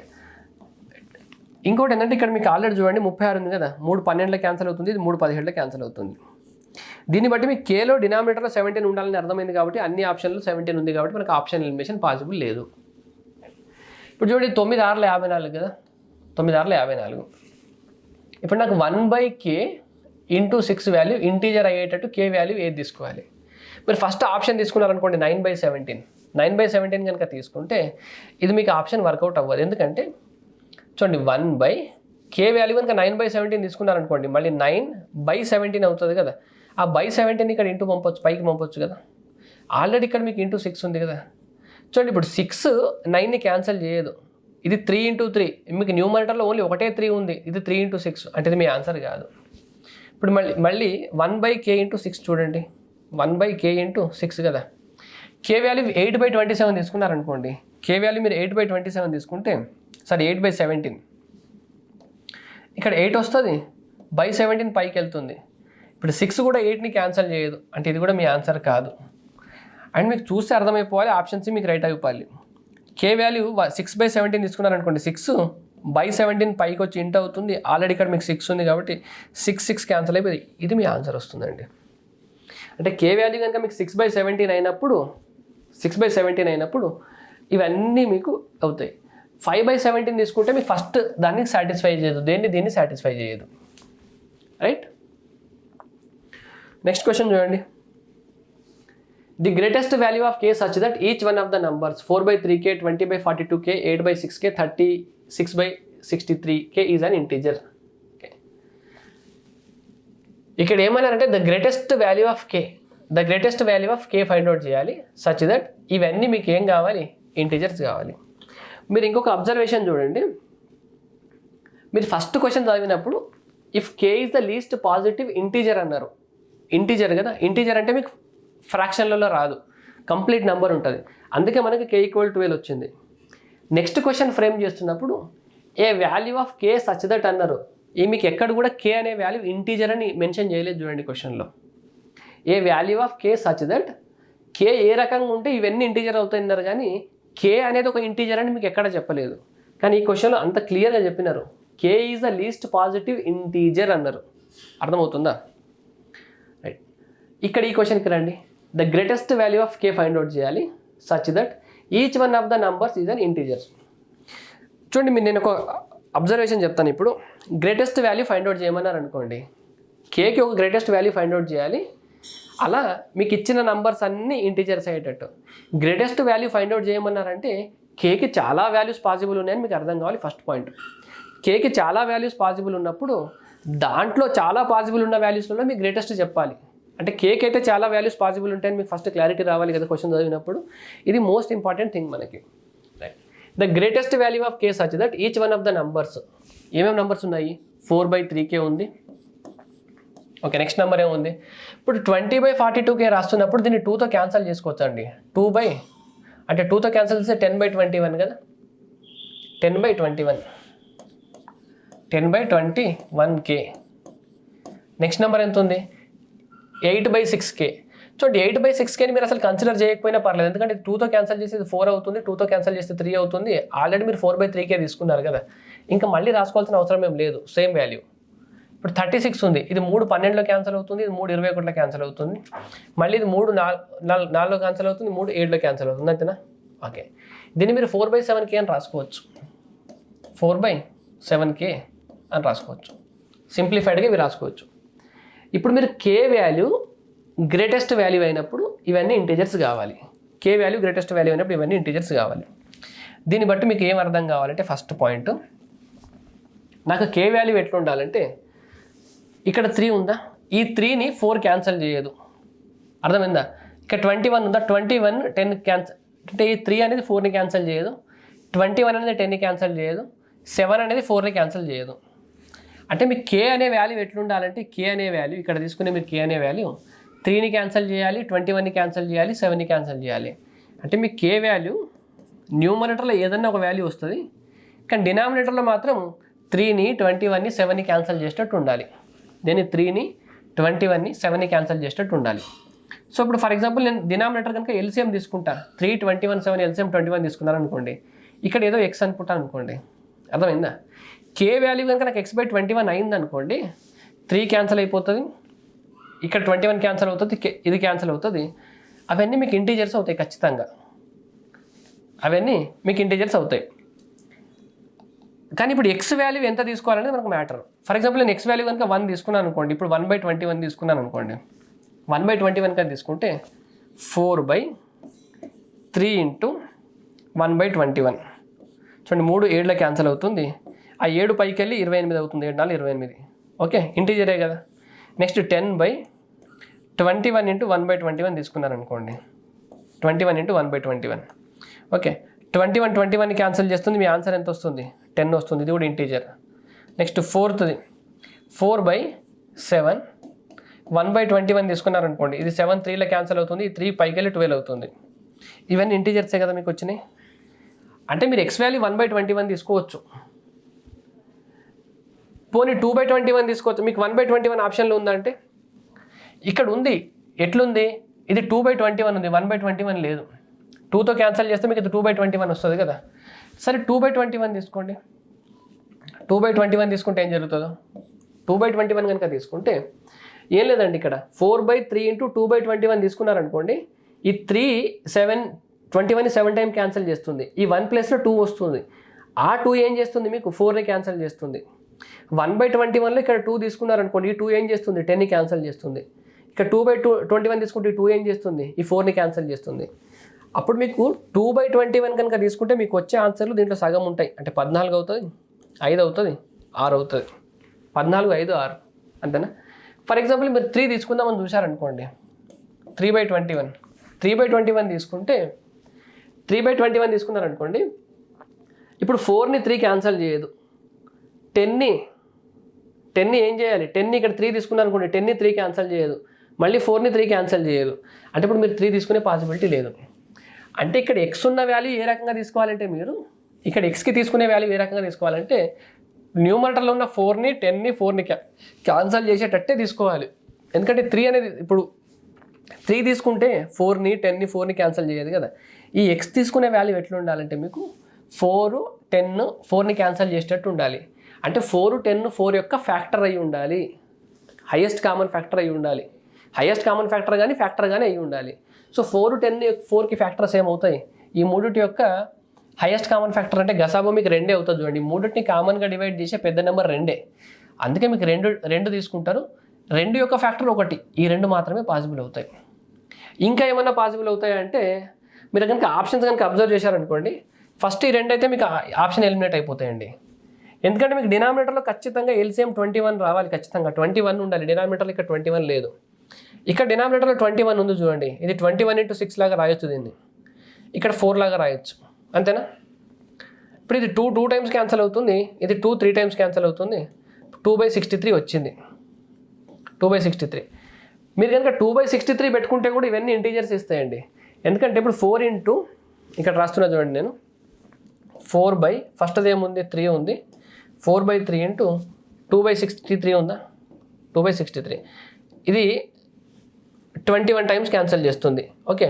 ఇంకోటి ఏంటంటే ఇక్కడ మీకు ఆల్రెడీ చూడండి 36 ఉంది కదా, 3 12లో క్యాన్సిల్ అవుతుంది, ఇది 3 17లో క్యాన్సిల్ అవుతుంది. దీన్ని బట్టి మీకు కేలో డినామినేటర్లో 17 ఉండాలని అర్థమైంది కాబట్టి అన్ని ఆప్షన్లు 17 ఉంది కాబట్టి మనకు ఆప్షన్ ఎలిమినేషన్ పాసిబుల్ లేదు. ఇప్పుడు చూడండి 9 6 54 కదా, 9 6 54. ఇప్పుడు నాకు 1/k × 6 వాల్యూ ఇంటీజర్ అయ్యేటట్టు కే వాల్యూ ఏది తీసుకోవాలి? మీరు ఫస్ట్ ఆప్షన్ తీసుకున్నారనుకోండి 9/17, 9/17 కనుక తీసుకుంటే ఇది మీకు ఆప్షన్ వర్కౌట్ అవ్వదు. ఎందుకంటే చూడండి 1/k వాల్యూ కనుక 9/17 తీసుకున్నారనుకోండి మళ్ళీ 9/17 అవుతుంది కదా. ఆ /17 ఇక్కడ ఇంటూ పంపొచ్చు, పైకి పంపొచ్చు కదా. ఆల్రెడీ ఇక్కడ మీకు ఇంటూ 6 ఉంది కదా. చూడండి ఇప్పుడు 6 9ని క్యాన్సిల్ చేయదు, ఇది 3 × 3. మీకు న్యూమరేటర్లో ఓన్లీ ఒకటే 3 ఉంది, ఇది 3 × 6 అంటే ఇది మీ ఆన్సర్ కాదు. ఇప్పుడు మళ్ళీ 1/k × 6 చూడండి, 1/k × 6 కదా. కే వాల్యూ 8/27 తీసుకున్నారనుకోండి, కే వాల్యూ మీరు 8/27 తీసుకుంటే 8/17, ఇక్కడ 8 వస్తుంది, /17 పైకి వెళ్తుంది. ఇప్పుడు 6 కూడా 8ని క్యాన్సిల్ చేయదు, అంటే ఇది కూడా మీ ఆన్సర్ కాదు. అండ్ మీకు చూస్తే అర్థమైపోవాలి, ఆప్షన్స్ మీకు రైట్ అయిపోవాలి. కే వాల్యూ 6/17 తీసుకున్నారనుకోండి, 6/17 పైకి వచ్చి ఇంట్ అవుతుంది. ఆల్రెడీ ఇక్కడ మీకు 6 ఉంది కాబట్టి 6 క్యాన్సిల్ అయిపోయి ఇది మీ ఆన్సర్ వస్తుందండి. అంటే కే వాల్యూ కనుక మీకు 6/17 అయినప్పుడు ఇవన్నీ మీకు అవుతాయి. 5/17 తీసుకుంటే మీకు ఫస్ట్ దాన్ని సాటిస్ఫై చేయదు, దీన్ని సాటిస్ఫై చేయదు, రైట్. నెక్స్ట్ క్వశ్చన్ చూడండి. The greatest value of k such that each one of the numbers 4/3k, 20/42k, 8/6k, 36/63k is an integer. ఇక్కడ ఏమన్నారంటే the greatest value of K the greatest value of k find out చేయాలి such that ఇవన్నీ మీకు ఏం కావాలి, integers కావాలి. మీరు ఇంకొక అబ్జర్వేషన్ చూడండి. మీరు ఫస్ట్ క్వశ్చన్ చదివినప్పుడు if K is the least positive integer అన్నారు. ఇంటీజర్ కదా, ఇంటీజర్ అంటే మీకు ఫ్రాక్షన్లలో రాదు, కంప్లీట్ నెంబర్ ఉంటుంది. అందుకే మనకి కే ఈక్వల్ 12 వచ్చింది. నెక్స్ట్ క్వశ్చన్ ఫ్రేమ్ చేస్తున్నప్పుడు a value of k such that అన్నారు. మీకు ఎక్కడ కూడా కే అనే వాల్యూ ఇంటీజర్ అని మెన్షన్ చేయలేదు చూడండి క్వశ్చన్లో. A value of k such that k ఏ రకంగా ఉంటే ఇవన్నీ ఇంటీజర్ అవుతాయన్నారు, కానీ కే అనేది ఒక ఇంటీజర్ అని మీకు ఎక్కడ చెప్పలేదు. కానీ ఈ క్వశ్చన్లో అంత క్లియర్గా చెప్పినారు, k is the least positive integer అన్నారు. అర్థమవుతుందా? రైట్. ఇక్కడ ఈ క్వశ్చన్కి రండి. The greatest value of k find out చేయాలి such that each one of the numbers is an integer. చూడండి, మీరు నేను ఒక అబ్జర్వేషన్ చెప్తాను. ఇప్పుడు గ్రేటెస్ట్ వాల్యూ ఫైండ్ అవుట్ చేయమన్నారు అనుకోండి, కేకి ఒక గ్రేటెస్ట్ వాల్యూ ఫైండ్ అవుట్ చేయాలి. అలా మీకు ఇచ్చిన నంబర్స్ అన్నీ ఇంటీజర్స్ అయ్యేటట్టు. గ్రేటెస్ట్ వాల్యూ ఫైండ్ అవుట్ చేయమన్నారంటే కేకి చాలా వాల్యూస్ పాసిబుల్ ఉన్నాయని మీకు అర్థం కావాలి. ఫస్ట్ పాయింట్, కేకి చాలా వాల్యూస్ పాసిబుల్ ఉన్నప్పుడు దాంట్లో చాలా పాసిబుల్ ఉన్న వాల్యూస్లలో మీకు గ్రేటెస్ట్ చెప్పాలి. అంటే కేక్ అయితే చాలా వాల్యూస్ పాసిబుల్ ఉంటాయని మీకు ఫస్ట్ క్లారిటీ రావాలి కదా క్వశ్చన్ చదివినప్పుడు. ఇది మోస్ట్ ఇంపార్టెంట్ థింగ్ మనకి. Right. The greatest value of k such that each one of the numbers, ఏమేమి నంబర్స్ ఉన్నాయి, 4/3k ఉంది. ఓకే, నెక్స్ట్ నెంబర్ ఏముంది? ఇప్పుడు 20/42k రాస్తున్నప్పుడు దీన్ని 2తో క్యాన్సిల్ చేసుకోవచ్చు అండి. 2 అంటే 2తో క్యాన్సిల్ చేస్తే 10/21 కదా. 10/21, 10/21k. నెక్స్ట్ నెంబర్ ఎంత ఉంది? 8/6k. చూడండి, 8/6kని మీరు అసలు కన్సిడర్ చేయకపోయినా పర్లేదు, ఎందుకంటే 2తో క్యాన్సిల్ చేస్తే 4 అవుతుంది, 2తో క్యాన్సిల్ చేస్తే 3 అవుతుంది. ఆల్రెడీ మీరు 4/3k తీసుకున్నారు కదా, ఇంకా మళ్ళీ రాసుకోవాల్సిన అవసరం ఏం లేదు, సేమ్ వాల్యూ. ఇప్పుడు 36 ఉంది, ఇది 3 12లో క్యాన్సిల్ అవుతుంది, ఇది 3 21లో క్యాన్సిల్ అవుతుంది, మళ్ళీ ఇది 3 4లో క్యాన్సిల్ అవుతుంది, 3 7లో క్యాన్సిల్ అవుతుంది, అంతేనా? ఓకే, దీన్ని మీరు 4/7k అని రాసుకోవచ్చు. 4/7k అని రాసుకోవచ్చు, సింప్లిఫైడ్గా ఇవి రాసుకోవచ్చు. ఇప్పుడు మీరు కే వాల్యూ గ్రేటెస్ట్ వాల్యూ అయినప్పుడు ఇవన్నీ ఇంటీజర్స్ కావాలి. కే వాల్యూ గ్రేటెస్ట్ వాల్యూ అయినప్పుడు ఇవన్నీ ఇంటీజర్స్ కావాలి. దీన్ని బట్టి మీకు ఏం అర్థం కావాలంటే, ఫస్ట్ పాయింట్, నాకు కే వాల్యూ ఎట్లా ఉండాలంటే, ఇక్కడ 3 ఉందా, ఈ 3ని 4 క్యాన్సిల్ చేయదు. అర్థమైందా? ఇక్కడ 21 ఉందా, 21 10 క్యాన్సిల్, అంటే ఈ 3 అనేది 4ని క్యాన్సిల్ చేయదు, 21 అనేది 10ని క్యాన్సిల్ చేయదు, 7 అనేది 4ని క్యాన్సిల్ చేయదు. అంటే మీకు కే అనే వాల్యూ ఎట్లుండాలంటే, కే అనే వాల్యూ ఇక్కడ తీసుకునే మీరు కే అనే వాల్యూ 3ని క్యాన్సిల్ చేయాలి, 21ని క్యాన్సిల్ చేయాలి, 7ని క్యాన్సిల్ చేయాలి. అంటే మీకు కే వాల్యూ న్యూమరేటర్లో ఏదన్నా ఒక వాల్యూ వస్తుంది, కానీ డినామినేటర్లో మాత్రం 3ని 21ని 7ని క్యాన్సిల్ చేసేటట్టు ఉండాలి. దీన్ని 3ని 21ని 7ని క్యాన్సిల్ చేసేటట్టు ఉండాలి. సో ఇప్పుడు ఫర్ ఎగ్జాంపుల్ నేను డినామినేటర్ కనుక ఎల్సిఎం తీసుకుంటా, 3 21 7 ఎల్సిఎం 21 తీసుకున్నాను అనుకోండి, ఇక్కడ ఏదో ఎక్స్ అనుకుంటాను అనుకోండి. అర్థమైందా? కే వాల్యూ కనుక నాకు x/21 అయింది అనుకోండి, 3 క్యాన్సిల్ అయిపోతుంది, ఇక్కడ 21 క్యాన్సిల్ అవుతుంది, ఇది క్యాన్సిల్ అవుతుంది. అవన్నీ మీకు ఇంటీజర్స్ అవుతాయి ఖచ్చితంగా, అవన్నీ మీకు ఇంటీజర్స్ అవుతాయి. కానీ ఇప్పుడు ఎక్స్ వాల్యూ ఎంత తీసుకోవాలనేది మనకు మ్యాటర్. ఫర్ ఎగ్జాంపుల్ నేను ఎక్స్ వాల్యూ కనుక 1 తీసుకున్నాను అనుకోండి, ఇప్పుడు 1/21 తీసుకున్నాను అనుకోండి, 1/21 కనుక తీసుకుంటే 4/3 × 1/21. చూడండి, 3 7లో క్యాన్సిల్ అవుతుంది, ఆ 7 పైకి వెళ్ళి 28 అవుతుంది, 7 4 28. ఓకే, ఇంటీజరే కదా. నెక్స్ట్ 10/21 × 1/21 తీసుకున్నారు అనుకోండి, 21 × 1/21. ఓకే, 21 క్యాన్సిల్ చేస్తుంది, మీ ఆన్సర్ ఎంత వస్తుంది? 10 వస్తుంది, ఇది కూడా ఇంటీజర్. నెక్స్ట్ 4th 4/7, 1/21 తీసుకున్నారు అనుకోండి, ఇది 7 3లో క్యాన్సిల్ అవుతుంది, ఈ 3 పైకి వెళ్ళి 12 అవుతుంది. ఇవన్నీ ఇంటీజర్సే కదా మీకు వచ్చినాయి. అంటే మీరు ఎక్స్ వాల్యూ 1/21 తీసుకోవచ్చు, పోనీ 2/21 తీసుకోవచ్చు. మీకు 1/21 ఆప్షన్లో ఉందంటే ఇక్కడ ఉంది, ఎట్లుంది? ఇది 2/21 ఉంది, 1/21 లేదు. 2తో క్యాన్సిల్ చేస్తే మీకు ఇది 2/21 వస్తుంది కదా. సరే 2/21 తీసుకోండి. 2/21 తీసుకుంటే ఏం జరుగుతుందో, 2/21 కనుక తీసుకుంటే ఏం లేదండి, ఇక్కడ 4/3 × 2/21 తీసుకున్నారనుకోండి, ఈ 3 7 21ని 7 టైం క్యాన్సిల్ చేస్తుంది, ఈ 1 ప్లేస్లో 2 వస్తుంది, ఆ 2 ఏం చేస్తుంది? మీకు 4ని క్యాన్సిల్ చేస్తుంది. 1/21లో ఇక్కడ 2 తీసుకున్నారనుకోండి, ఈ 2 ఏం చేస్తుంది? 10ని క్యాన్సిల్ చేస్తుంది. ఇక్కడ 2/21 తీసుకుంటే ఈ 2 ఏం చేస్తుంది? ఈ 4ని క్యాన్సిల్ చేస్తుంది. అప్పుడు మీకు 2/21 కనుక తీసుకుంటే మీకు వచ్చే ఆన్సర్లు దీంట్లో సగం ఉంటాయి. అంటే 14 అవుతుంది, 5 అవుతుంది, 6 అవుతుంది. 14 5 6 అంతేనా? ఫర్ ఎగ్జాంపుల్ మీరు 3 తీసుకుందామని చూశారనుకోండి, 3/21. 3/21 తీసుకుంటే 3/21 తీసుకున్నారు అనుకోండి. ఇప్పుడు 4ని 3 క్యాన్సల్ చేయదు. 10ని ఏం చేయాలి? 10ని ఇక్కడ 3 తీసుకున్నారు అనుకోండి, 10ని 3 క్యాన్సల్ చేయదు. మళ్ళీ 4ని 3 క్యాన్సల్ చేయదు. అంటే ఇప్పుడు మీరు 3 తీసుకునే పాసిబిలిటీ లేదు. అంటే ఇక్కడ ఎక్స్ ఉన్న వాల్యూ ఏ రకంగా తీసుకోవాలంటే, మీరు ఇక్కడ ఎక్స్కి తీసుకునే వాల్యూ ఏ రకంగా తీసుకోవాలంటే, న్యూమరేటర్లో ఉన్న 4ని 10ని 4ని క్యాన్సల్ చేసేటట్టే తీసుకోవాలి. ఎందుకంటే 3 అనేది ఇప్పుడు 3 తీసుకుంటే 4ని 10ని 4ని క్యాన్సల్ చేయదు కదా. ఈ ఎక్స్ తీసుకునే వాల్యూ ఎట్లా ఉండాలంటే మీకు 4, 10, 4ని క్యాన్సల్ చేసేటట్టు ఉండాలి. అంటే 4, 10, 4 యొక్క ఫ్యాక్టర్ అయి ఉండాలి. హైయెస్ట్ కామన్ ఫ్యాక్టర్ అయి ఉండాలి. హైయెస్ట్ కామన్ ఫ్యాక్టర్ కానీ ఫ్యాక్టర్ కానీ అయి ఉండాలి. సో 4, 10, 4కి ఫ్యాక్టర్స్ ఏమవుతాయి? ఈ మూడిటి యొక్క హైయెస్ట్ కామన్ ఫ్యాక్టర్ అంటే గసాబో మీకు 2 అవుతుంది చూడండి. మూడిటిని కామన్గా డివైడ్ చేసే పెద్ద నెంబర్ 2. అందుకే మీకు రెండు తీసుకుంటారు. 2 యొక్క ఫ్యాక్టర్ 1. ఈ 2 మాత్రమే పాసిబుల్ అవుతాయి. ఇంకా ఏమన్నా పాసిబుల్ అవుతాయి అంటే, మీరు కనుక ఆప్షన్స్ కనుక అబ్జర్వ్ చేశారనుకోండి, ఫస్ట్ ఈ 2 అయితే మీకు ఆప్షన్ ఎలిమినేట్ అయిపోతాయండి. ఎందుకంటే మీకు డినామినేటర్లో ఖచ్చితంగా ఎల్సిఎం 21 రావాలి. ఖచ్చితంగా 21 ఉండాలి. డినామినేటర్లో ఇక్కడ 21 లేదు. ఇక్కడ డినామినేటర్లో 21 ఉంది చూడండి. ఇది 21 × 6 లాగా రాయొచ్చు. దీన్ని ఇక్కడ 4 లాగా రాయొచ్చు. అంతేనా? ఇప్పుడు ఇది 2 టైమ్స్ క్యాన్సిల్ అవుతుంది. ఇది 2 3 టైమ్స్ క్యాన్సిల్ అవుతుంది. 2/63 వచ్చింది. 2/63. మీరు కనుక 2/63 పెట్టుకుంటే కూడా ఇవన్నీ ఇంటీజర్స్ ఇస్తాయండి. ఎందుకంటే ఇప్పుడు 4 ఇక్కడ రాస్తున్నా చూడండి నేను. 4 ఫస్ట్ది ఏముంది? 3 ఉంది. 4/3 × 2/63 ఉందా? 2/63. ఇది 21 టైమ్స్ క్యాన్సిల్ చేస్తుంది. ఓకే,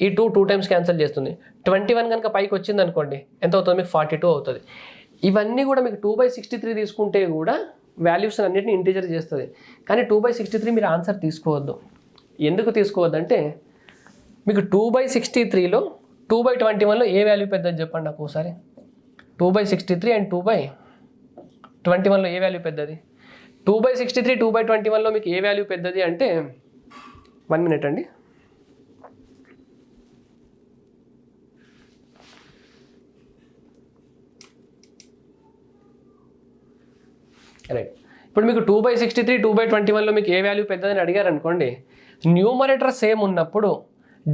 ఈ 2 టైమ్స్ క్యాన్సిల్ చేస్తుంది. 21 కనుక పైకి వచ్చింది అనుకోండి, ఎంత అవుతుంది? మీకు 42 అవుతుంది. ఇవన్నీ కూడా మీకు 2/63 తీసుకుంటే కూడా వాల్యూస్ అన్నింటినీ ఇంటీజర్ చేస్తుంది. కానీ 2/63 మీరు ఆన్సర్ తీసుకోవద్దు. ఎందుకు తీసుకోవద్దు అంటే, మీకు 2/63లో 2/21లో ఏ వాల్యూ పెద్దది చెప్పండి నాకు ఒకసారి. 2/63 అండ్ 2/21లో ఏ వాల్యూ పెద్దది? 2/63 2/21లో మీకు ఏ వాల్యూ పెద్దది అంటే, 1 మినిట్ అండి. రైట్. ఇప్పుడు మీకు 2/63 2/21లో మీకు ఏ వాల్యూ పెద్దదని అడిగారు అనుకోండి, న్యూమరేటర్ సేమ్ ఉన్నప్పుడు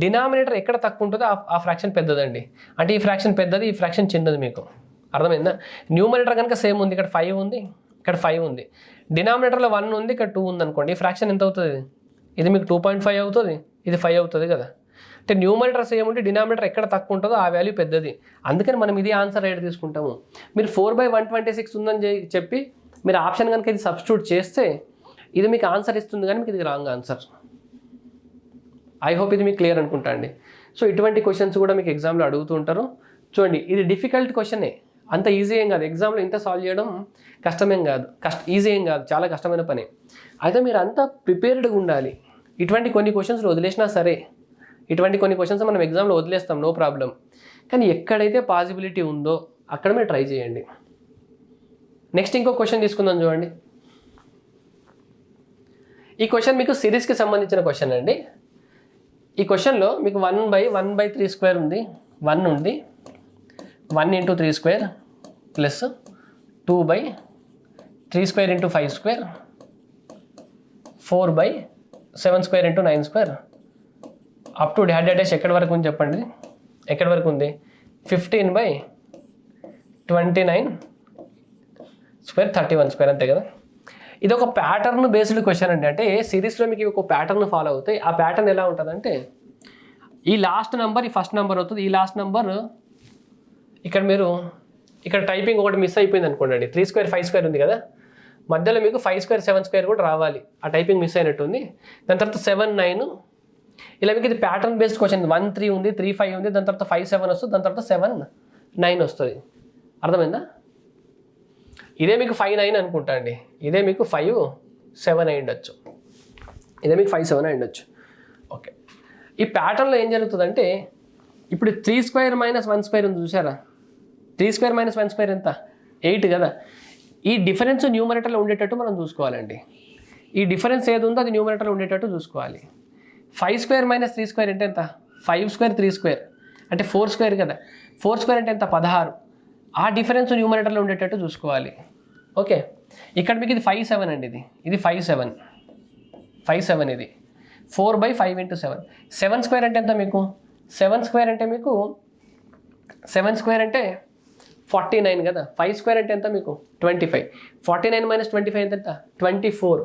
డినామినేటర్ ఎక్కడ తక్కువ ఉంటుందో ఆ ఫ్రాక్షన్ పెద్దదండి. అంటే ఈ ఫ్రాక్షన్ పెద్దది, ఈ ఫ్రాక్షన్ చిన్నది. మీకు అర్థమైందా? న్యూమరేటర్ కనుక సేమ్ ఉంది, ఇక్కడ 5 ఉంది, ఇక్కడ 5 ఉంది. డినామినేటర్లో 1 ఉంది, ఇక్కడ 2 ఉంది అనుకోండి. ఈ ఫ్రాక్షన్ ఎంత అవుతుంది? ఇది మీకు 2.5 అవుతుంది, ఇది 5 అవుతుంది కదా. అంటే న్యూమరేటర్ సేమ్ ఉంటే డినామినేటర్ ఎక్కడ తక్కువ ఉంటుందో ఆ వాల్యూ పెద్దది. అందుకని మనం ఇది ఆన్సర్ రేట్ తీసుకుంటాము. మీరు 4/126 ఉందని చెప్పి మీరు ఆప్షన్ కనుక ఇది సబ్స్టిట్యూట్ చేస్తే ఇది మీకు ఆన్సర్ ఇస్తుంది, కానీ మీకు ఇది రాంగ్ ఆన్సర్. ఐ హోప్ ఇది మీకు క్లియర్ అనుకుంటా అండి. సో ఇటువంటి క్వశ్చన్స్ కూడా మీకు ఎగ్జామ్లో అడుగుతూ ఉంటారు. చూడండి, ఇది డిఫికల్ట్ క్వశ్చనే, అంత ఈజీ ఏం కాదు. ఎగ్జామ్లో ఇంత సాల్వ్ చేయడం కష్టమేం కాదు, ఈజీ ఏం కాదు, చాలా కష్టమైన పని. అయితే మీరు అంతా ప్రిపేర్డ్గా ఉండాలి. ఇటువంటి కొన్ని క్వశ్చన్స్లో వదిలేసినా సరే, ఇటువంటి కొన్ని క్వశ్చన్స్ మనం ఎగ్జామ్లో వదిలేస్తాం, నో ప్రాబ్లం. కానీ ఎక్కడైతే పాసిబిలిటీ ఉందో అక్కడ మీరు ట్రై చేయండి. నెక్స్ట్ ఇంకో క్వశ్చన్ తీసుకుందాం చూడండి. ఈ క్వశ్చన్ మీకు సిరీస్కి సంబంధించిన క్వశ్చన్ అండి. ఈ క్వశ్చన్లో మీకు 1/1/3² ఉంది, 1 ఉంది, 1 × 3² ప్లస్ 2/3² × 5², 4/7² × 9², అప్ టు డాష్ ఎక్కడి వరకు ఉంది చెప్పండి. ఎక్కడి వరకు ఉంది? 15/29² 31², అంతే కదా. ఇది ఒక ప్యాటర్న్ బేస్డ్ క్వశ్చన్ అండి. అంటే సిరీస్లో మీకు ఒక ప్యాటర్న్ ఫాలో అవుతాయి. ఆ ప్యాటర్న్ ఎలా ఉంటుందంటే, ఈ లాస్ట్ నెంబర్ ఈ ఫస్ట్ నెంబర్ అవుతుంది. ఈ లాస్ట్ నెంబర్ ఇక్కడ మీరు ఇక్కడ టైపింగ్ ఒకటి మిస్ అయిపోయింది అనుకోండి. 3² 5² ఉంది కదా, మధ్యలో మీకు 5² 7² కూడా రావాలి. ఆ టైపింగ్ మిస్ అయినట్టుంది. దాని తర్వాత 7 9 ఇలా మీకు ఇది ప్యాటర్న్ బేస్డ్ క్వశ్చన్. 1 3 ఉంది, 3 5 ఉంది, దాని తర్వాత 5 7 వస్తుంది, దాని తర్వాత 7 9 వస్తుంది. అర్థమైందా? ఇదే మీకు 5 9 అనుకుంటా అండి. ఇదే మీకు 5 7 అయి ఉండొచ్చు. ఇదే మీకు 5 7 అయి ఉండొచ్చు. ఓకే, ఈ ప్యాటర్న్లో ఏం జరుగుతుందంటే, ఇప్పుడు 3² - 1² ఉంది చూసారా? 3² - 1² ఎంత? 8 కదా. ఈ డిఫరెన్స్ న్యూమరేటర్లో ఉండేటట్టు మనం చూసుకోవాలండి. ఈ డిఫరెన్స్ ఏది ఉందో అది న్యూమరేటర్లో ఉండేటట్టు చూసుకోవాలి. 5² - 3² అంటే ఎంత? 5² 3² అంటే 4² కదా. 4² అంటే ఎంత? 16. ఆ డిఫరెన్స్ న్యూమరేటర్లో ఉండేటట్టు చూసుకోవాలి. ఓకే, ఇక్కడ మీకు ఇది 5 7 అండి. ఇది 5 7 ఇది 4/5 × 7. 7 స్క్వేర్ అంటే ఎంత మీకు? 7 స్క్వేర్ అంటే మీకు 7 స్క్వేర్ అంటే 49 కదా. 5 స్క్వేర్ అంటే ఎంత మీకు? 25. 49 - 25 ఎంత? 24.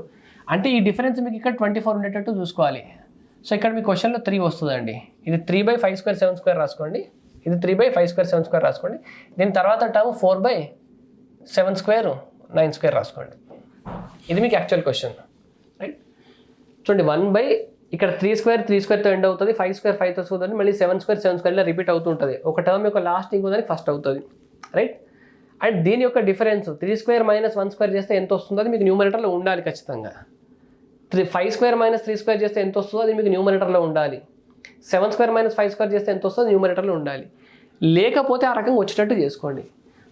అంటే ఈ డిఫరెన్స్ మీకు ఇక్కడ 24 ఉండేటట్టు చూసుకోవాలి. సో ఇక్కడ మీ క్వశ్చన్లో 3 వస్తుందండి. ఇది 3/5² 7² రాసుకోండి. ఇది 3/5² 7² రాసుకోండి. దీని తర్వాత టర్మ్ 4/7² 9² రాసుకోండి. ఇది మీకు యాక్చువల్ క్వశ్చన్, రైట్? చూడండి, 1 ఇక్కడ 3² తో ఎండ్ అవుతుంది, 5² 5తో అవుతుంది, మళ్ళీ 7² 7² ఇలా రిపీట్ అవుతూ ఉంటుంది. ఒక టర్మ్ యొక్క లాస్ట్ ఇంకోదానికి ఫస్ట్ అవుతుంది, రైట్? అండ్ దీని యొక్క డిఫరెన్స్ 3² - 1² చేస్తే ఎంత వస్తుందో అది మీకు న్యూమరేటర్లో ఉండాలి ఖచ్చితంగా. 5² - 3² చేస్తే ఎంత వస్తుందో అది మీకు న్యూమరేటర్లో ఉండాలి. 7² - 5² చేస్తే ఎంత వస్తుందో న్యూమరేటర్లో ఉండాలి. లేకపోతే ఆ రకంగా వచ్చేటట్టు చేసుకోండి.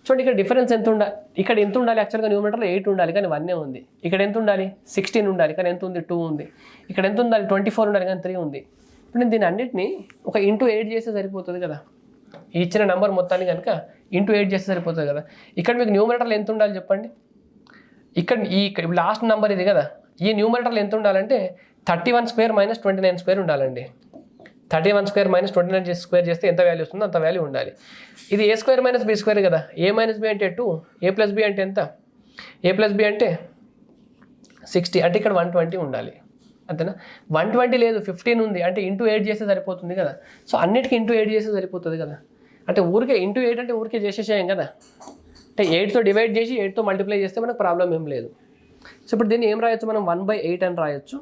చూడండి, ఇక్కడ డిఫరెన్స్ ఎంత ఉండాలి? ఇక్కడ ఎంత ఉండాలి? యాక్చువల్గా న్యూమరేటర్లో 8 ఉండాలి, కానీ 1 ఉంది. ఇక్కడ ఎంత ఉండాలి? 16 ఉండాలి, కానీ ఎంత ఉంది? 2 ఉంది. ఇక్కడ ఎంత ఉండాలి? 24 ఉండాలి, కానీ 3 ఉంది. ఇప్పుడు నేను దీని అన్నింటినీ ఒక ఇంటూ 8 చేస్తే సరిపోతుంది కదా. ఈ ఇచ్చిన నెంబర్ మొత్తాన్ని కనుక ఇంటూ 8 చేస్తే సరిపోతుంది కదా. ఇక్కడ మీకు న్యూమరేటర్లో ఎంత ఉండాలి చెప్పండి? ఇక్కడ ఈ లాస్ట్ నెంబర్ ఇది కదా. ఈ న్యూమరేటర్లో ఎంత ఉండాలంటే 31² - 29² ఉండాలండి. 31² - 29² చేస్తే ఎంత వాల్యూ వస్తుందో అంత వాల్యూ ఉండాలి. ఇది A² - B² కదా. A - B అంటే 2, A + B అంటే ఎంత? A + B అంటే 60, అంటే ఇక్కడ 120 ఉండాలి, అంతేనా? 120 లేదు, 15 ఉంది, అంటే ఇంటూ 8 చేస్తే సరిపోతుంది కదా. సో అన్నిటికీ ఇంటూ 8 చేస్తే సరిపోతుంది కదా. అంటే ఊరికే ఇంటూ 8 అంటే ఊరికే చేసేసేయం కదా. అంటే 8తో డివైడ్ చేసి 8తో మల్టిప్లై చేస్తే మనకు ప్రాబ్లం ఏం లేదు. సో ఇప్పుడు దీన్ని ఏం రాయొచ్చు మనం? 1/8 అని రాయొచ్చు.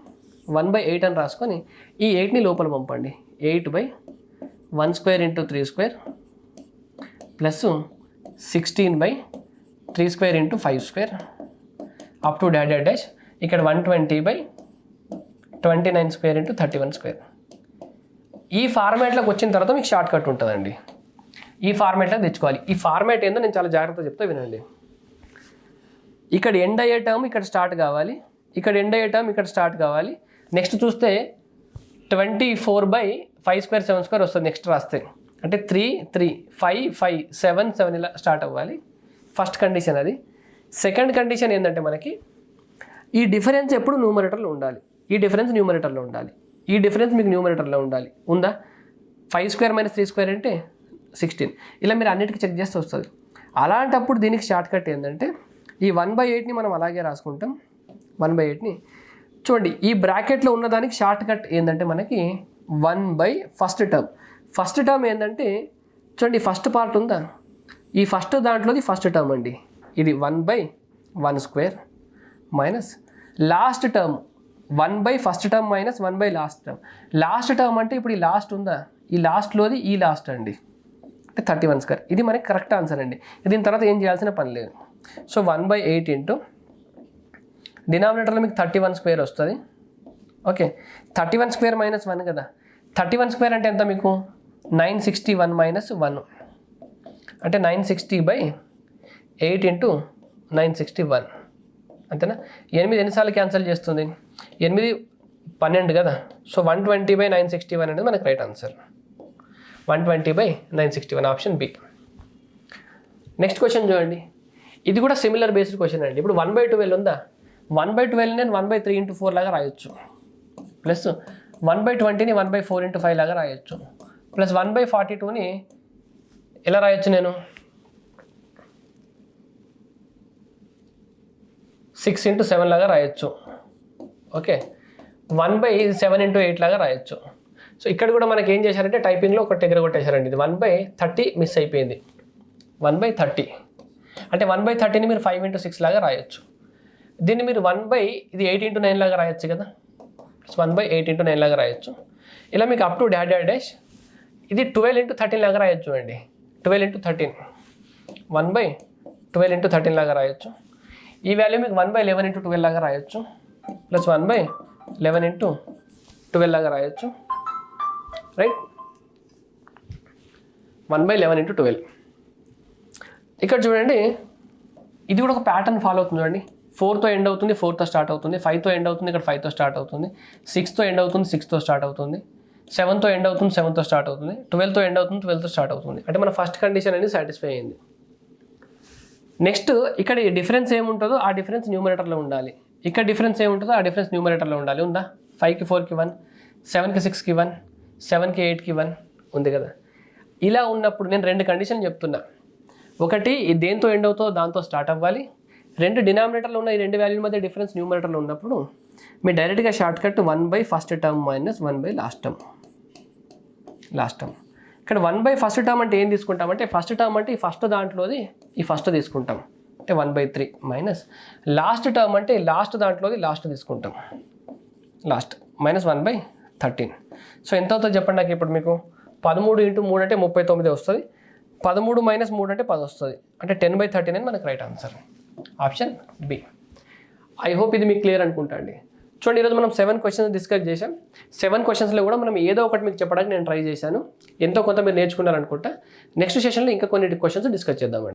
1/8 అని రాసుకొని ఈ 8ని లోపల పంపండి. 8/1² × 3² ప్లస్ 16/3² × 5² అప్ టు డాష్. ఇక్కడ 120/29² × 31². ఈ ఫార్మాట్లోకి వచ్చిన తర్వాత మీకు షార్ట్ కట్ ఉంటుందండి. ఈ ఫార్మాట్లోకి తెచ్చుకోవాలి. ఈ ఫార్మాట్ ఏందో నేను చాలా జాగ్రత్తగా చెప్తా, వినండి. ఇక్కడ ఎండ్ అయ్యే టర్మ్ ఇక్కడ స్టార్ట్ కావాలి, ఇక్కడ ఎండ్ అయ్యే టర్మ్ ఇక్కడ స్టార్ట్ కావాలి. నెక్స్ట్ చూస్తే 24/5² 7² వస్తుంది నెక్స్ట్ రాస్తే. అంటే 3 3 5 5 7 7 ఇలా స్టార్ట్ అవ్వాలి. ఫస్ట్ కండిషన్ అది. సెకండ్ కండిషన్ ఏంటంటే మనకి ఈ డిఫరెన్స్ ఎప్పుడు న్యూమరేటర్లో ఉండాలి. ఈ డిఫరెన్స్ న్యూమరేటర్లో ఉండాలి. ఈ డిఫరెన్స్ మీకు న్యూమరేటర్లో ఉండాలి. ఉందా? 5² - 3² అంటే 16. ఇలా మీరు అన్నిటికీ చెక్ చేస్తే వస్తుంది. అలాంటప్పుడు దీనికి షార్ట్ కట్ ఏంటంటే ఈ 1/8ని మనం అలాగే రాసుకుంటాం. 1/8ని చూడండి, ఈ బ్రాకెట్లో ఉన్నదానికి షార్ట్ కట్ ఏంటంటే మనకి 1/ఫస్ట్ టర్మ్. ఫస్ట్ టర్మ్ ఏంటంటే చూడండి, ఫస్ట్ పార్ట్ ఉందా? ఈ ఫస్ట్ దాంట్లోది ఫస్ట్ టర్మ్ అండి. ఇది 1/1² మైనస్ లాస్ట్ టర్మ్ 1/ఫస్ట్ టర్మ్ మైనస్ 1/లాస్ట్ టర్మ్. లాస్ట్ టర్మ్ అంటే ఇప్పుడు ఈ లాస్ట్ ఉందా? ఈ లాస్ట్లోది ఈ లాస్ట్ అండి, అంటే 31². ఇది మనకి కరెక్ట్ ఆన్సర్ అండి. దీని తర్వాత ఏం చేయాల్సిన పని లేదు. సో 1/8 ఇంటూ డినామినేటర్లో మీకు 31² వస్తుంది. ఓకే, 31² - 1 కదా. 31² అంటే ఎంత మీకు? 961 - 1 అంటే 960/8 × 961, అంతేనా? 8 ఎన్నిసార్లు క్యాన్సిల్ చేస్తుంది? 8 12 కదా. సో 120/961 అనేది మనకు right answer. 120/961 option B. Next question చూడండి, ఇది కూడా సిమిలర్ బేస్డ్ క్వశ్చన్ అండి. ఇప్పుడు 1/12 ఉందా? 1/12 నేను 1/3 × 4 లాగా రాయొచ్చు, ప్లస్ 1/20ని 1/4 × 5 లాగా రాయొచ్చు, ప్లస్ 1/42ని ఎలా రాయొచ్చు నేను? 6 × 7 లాగా రాయొచ్చు. ఓకే, 1/7 × 8 లాగా రాయొచ్చు. సో ఇక్కడ కూడా మనకి ఏం చేశారంటే టైపింగ్లో ఒక దగ్గర కొట్టేశారండి. ఇది 1/30 మిస్ అయిపోయింది. 1/30 అంటే 1/30ని మీరు 5 × 6 లాగా రాయొచ్చు. దీన్ని మీరు ఇది 8 × 9 లాగా రాయొచ్చు కదా. 1/8 × 9 లాగా రాయొచ్చు. ఇలా మీకు అప్ టు డాష్. ఇది 12 × 13 లాగా రాయొచ్చు అండి. 12 × 13 1/12 × 13 లాగా రాయొచ్చు. ఈ వాల్యూ మీకు 1/11 × 12 లాగా రాయొచ్చు, ప్లస్ 1/11 × 12 లాగా రాయొచ్చు, రైట్? 1/11 × 12. ఇక్కడ చూడండి, ఇది కూడా ఒక ప్యాటర్న్ ఫాలో అవుతుంది చూడండి. 4తో ఎండ్ అవుతుంది, 4తో స్టార్ట్ అవుతుంది. 5తో ఎండ్ అవుతుంది, ఇక్కడ 5తో స్టార్ట్ అవుతుంది. 6తో ఎండ్ అవుతుంది, 6తో స్టార్ట్ అవుతుంది. 7తో ఎండ్ అవుతుంది, 7తో స్టార్ట్ అవుతుంది. 12తో ఎండ్ అవుతుంది, 12తో స్టార్ట్ అవుతుంది. అంటే మన ఫస్ట్ కండిషన్ అనేది సాటిస్ఫై అయింది. నెక్స్ట్ ఇక్కడ డిఫరెన్స్ ఏముంటుందో ఆ డిఫరెన్స్ న్యూమరేటర్లో ఉండాలి. ఇక్కడ డిఫరెన్స్ ఏముంటుందో ఆ డిఫరెన్స్ న్యూమరేటర్లో ఉండాలి. ఉందా? 5కి 4కి 1, 7కి 6కి 1, 7కి 8కి 1 ఉంది కదా. ఇలా ఉన్నప్పుడు నేను 2 కండిషన్లు చెప్తున్నా. ఒకటి ఇది దేంతో ఎండ్ అవుతుందో దాంతో స్టార్ట్ అవ్వాలి. 2 డినామినేటర్లో ఉన్న ఈ 2 వాల్యూల మధ్య డిఫరెన్స్ న్యూమరేటర్లో ఉన్నప్పుడు మీరు డైరెక్ట్గా short cut 1 first term minus 1 last term. ఇక్కడ 1 ఫస్ట్ టర్మ్ అంటే ఏం తీసుకుంటామంటే ఫస్ట్ టర్మ్ అంటే ఈ ఫస్ట్ దాంట్లోది ఈ ఫస్ట్ తీసుకుంటాం అంటే 1/3 మైనస్ లాస్ట్ టర్మ్ అంటే లాస్ట్ దాంట్లోది లాస్ట్ తీసుకుంటాం లాస్ట్ మైనస్ 1/13. సో ఎంత అవుతుంది చెప్పండి నాకు ఇప్పుడు మీకు. 13 × 3 అంటే 39 వస్తుంది. 13 - 3 అంటే 10 వస్తుంది. అంటే 10/13 అని మనకు right answer. Option B. I hope ఇది మీకు క్లియర్ అనుకుంటా అండి. చూడండి, ఈరోజు మనం 7 క్వశ్చన్స్ డిస్కస్ చేసాం. 7 క్వశ్చన్స్లో కూడా మనం ఏదో ఒకటి మీకు చెప్పడానికి నేను ట్రై చేశాను. ఎంతో కొంత మీరు నేర్చుకున్నారనుకుంటా. నెక్స్ట్ సెషన్లో ఇంకా కొన్ని క్వశ్చన్స్ డిస్కస్ చేద్దామండి.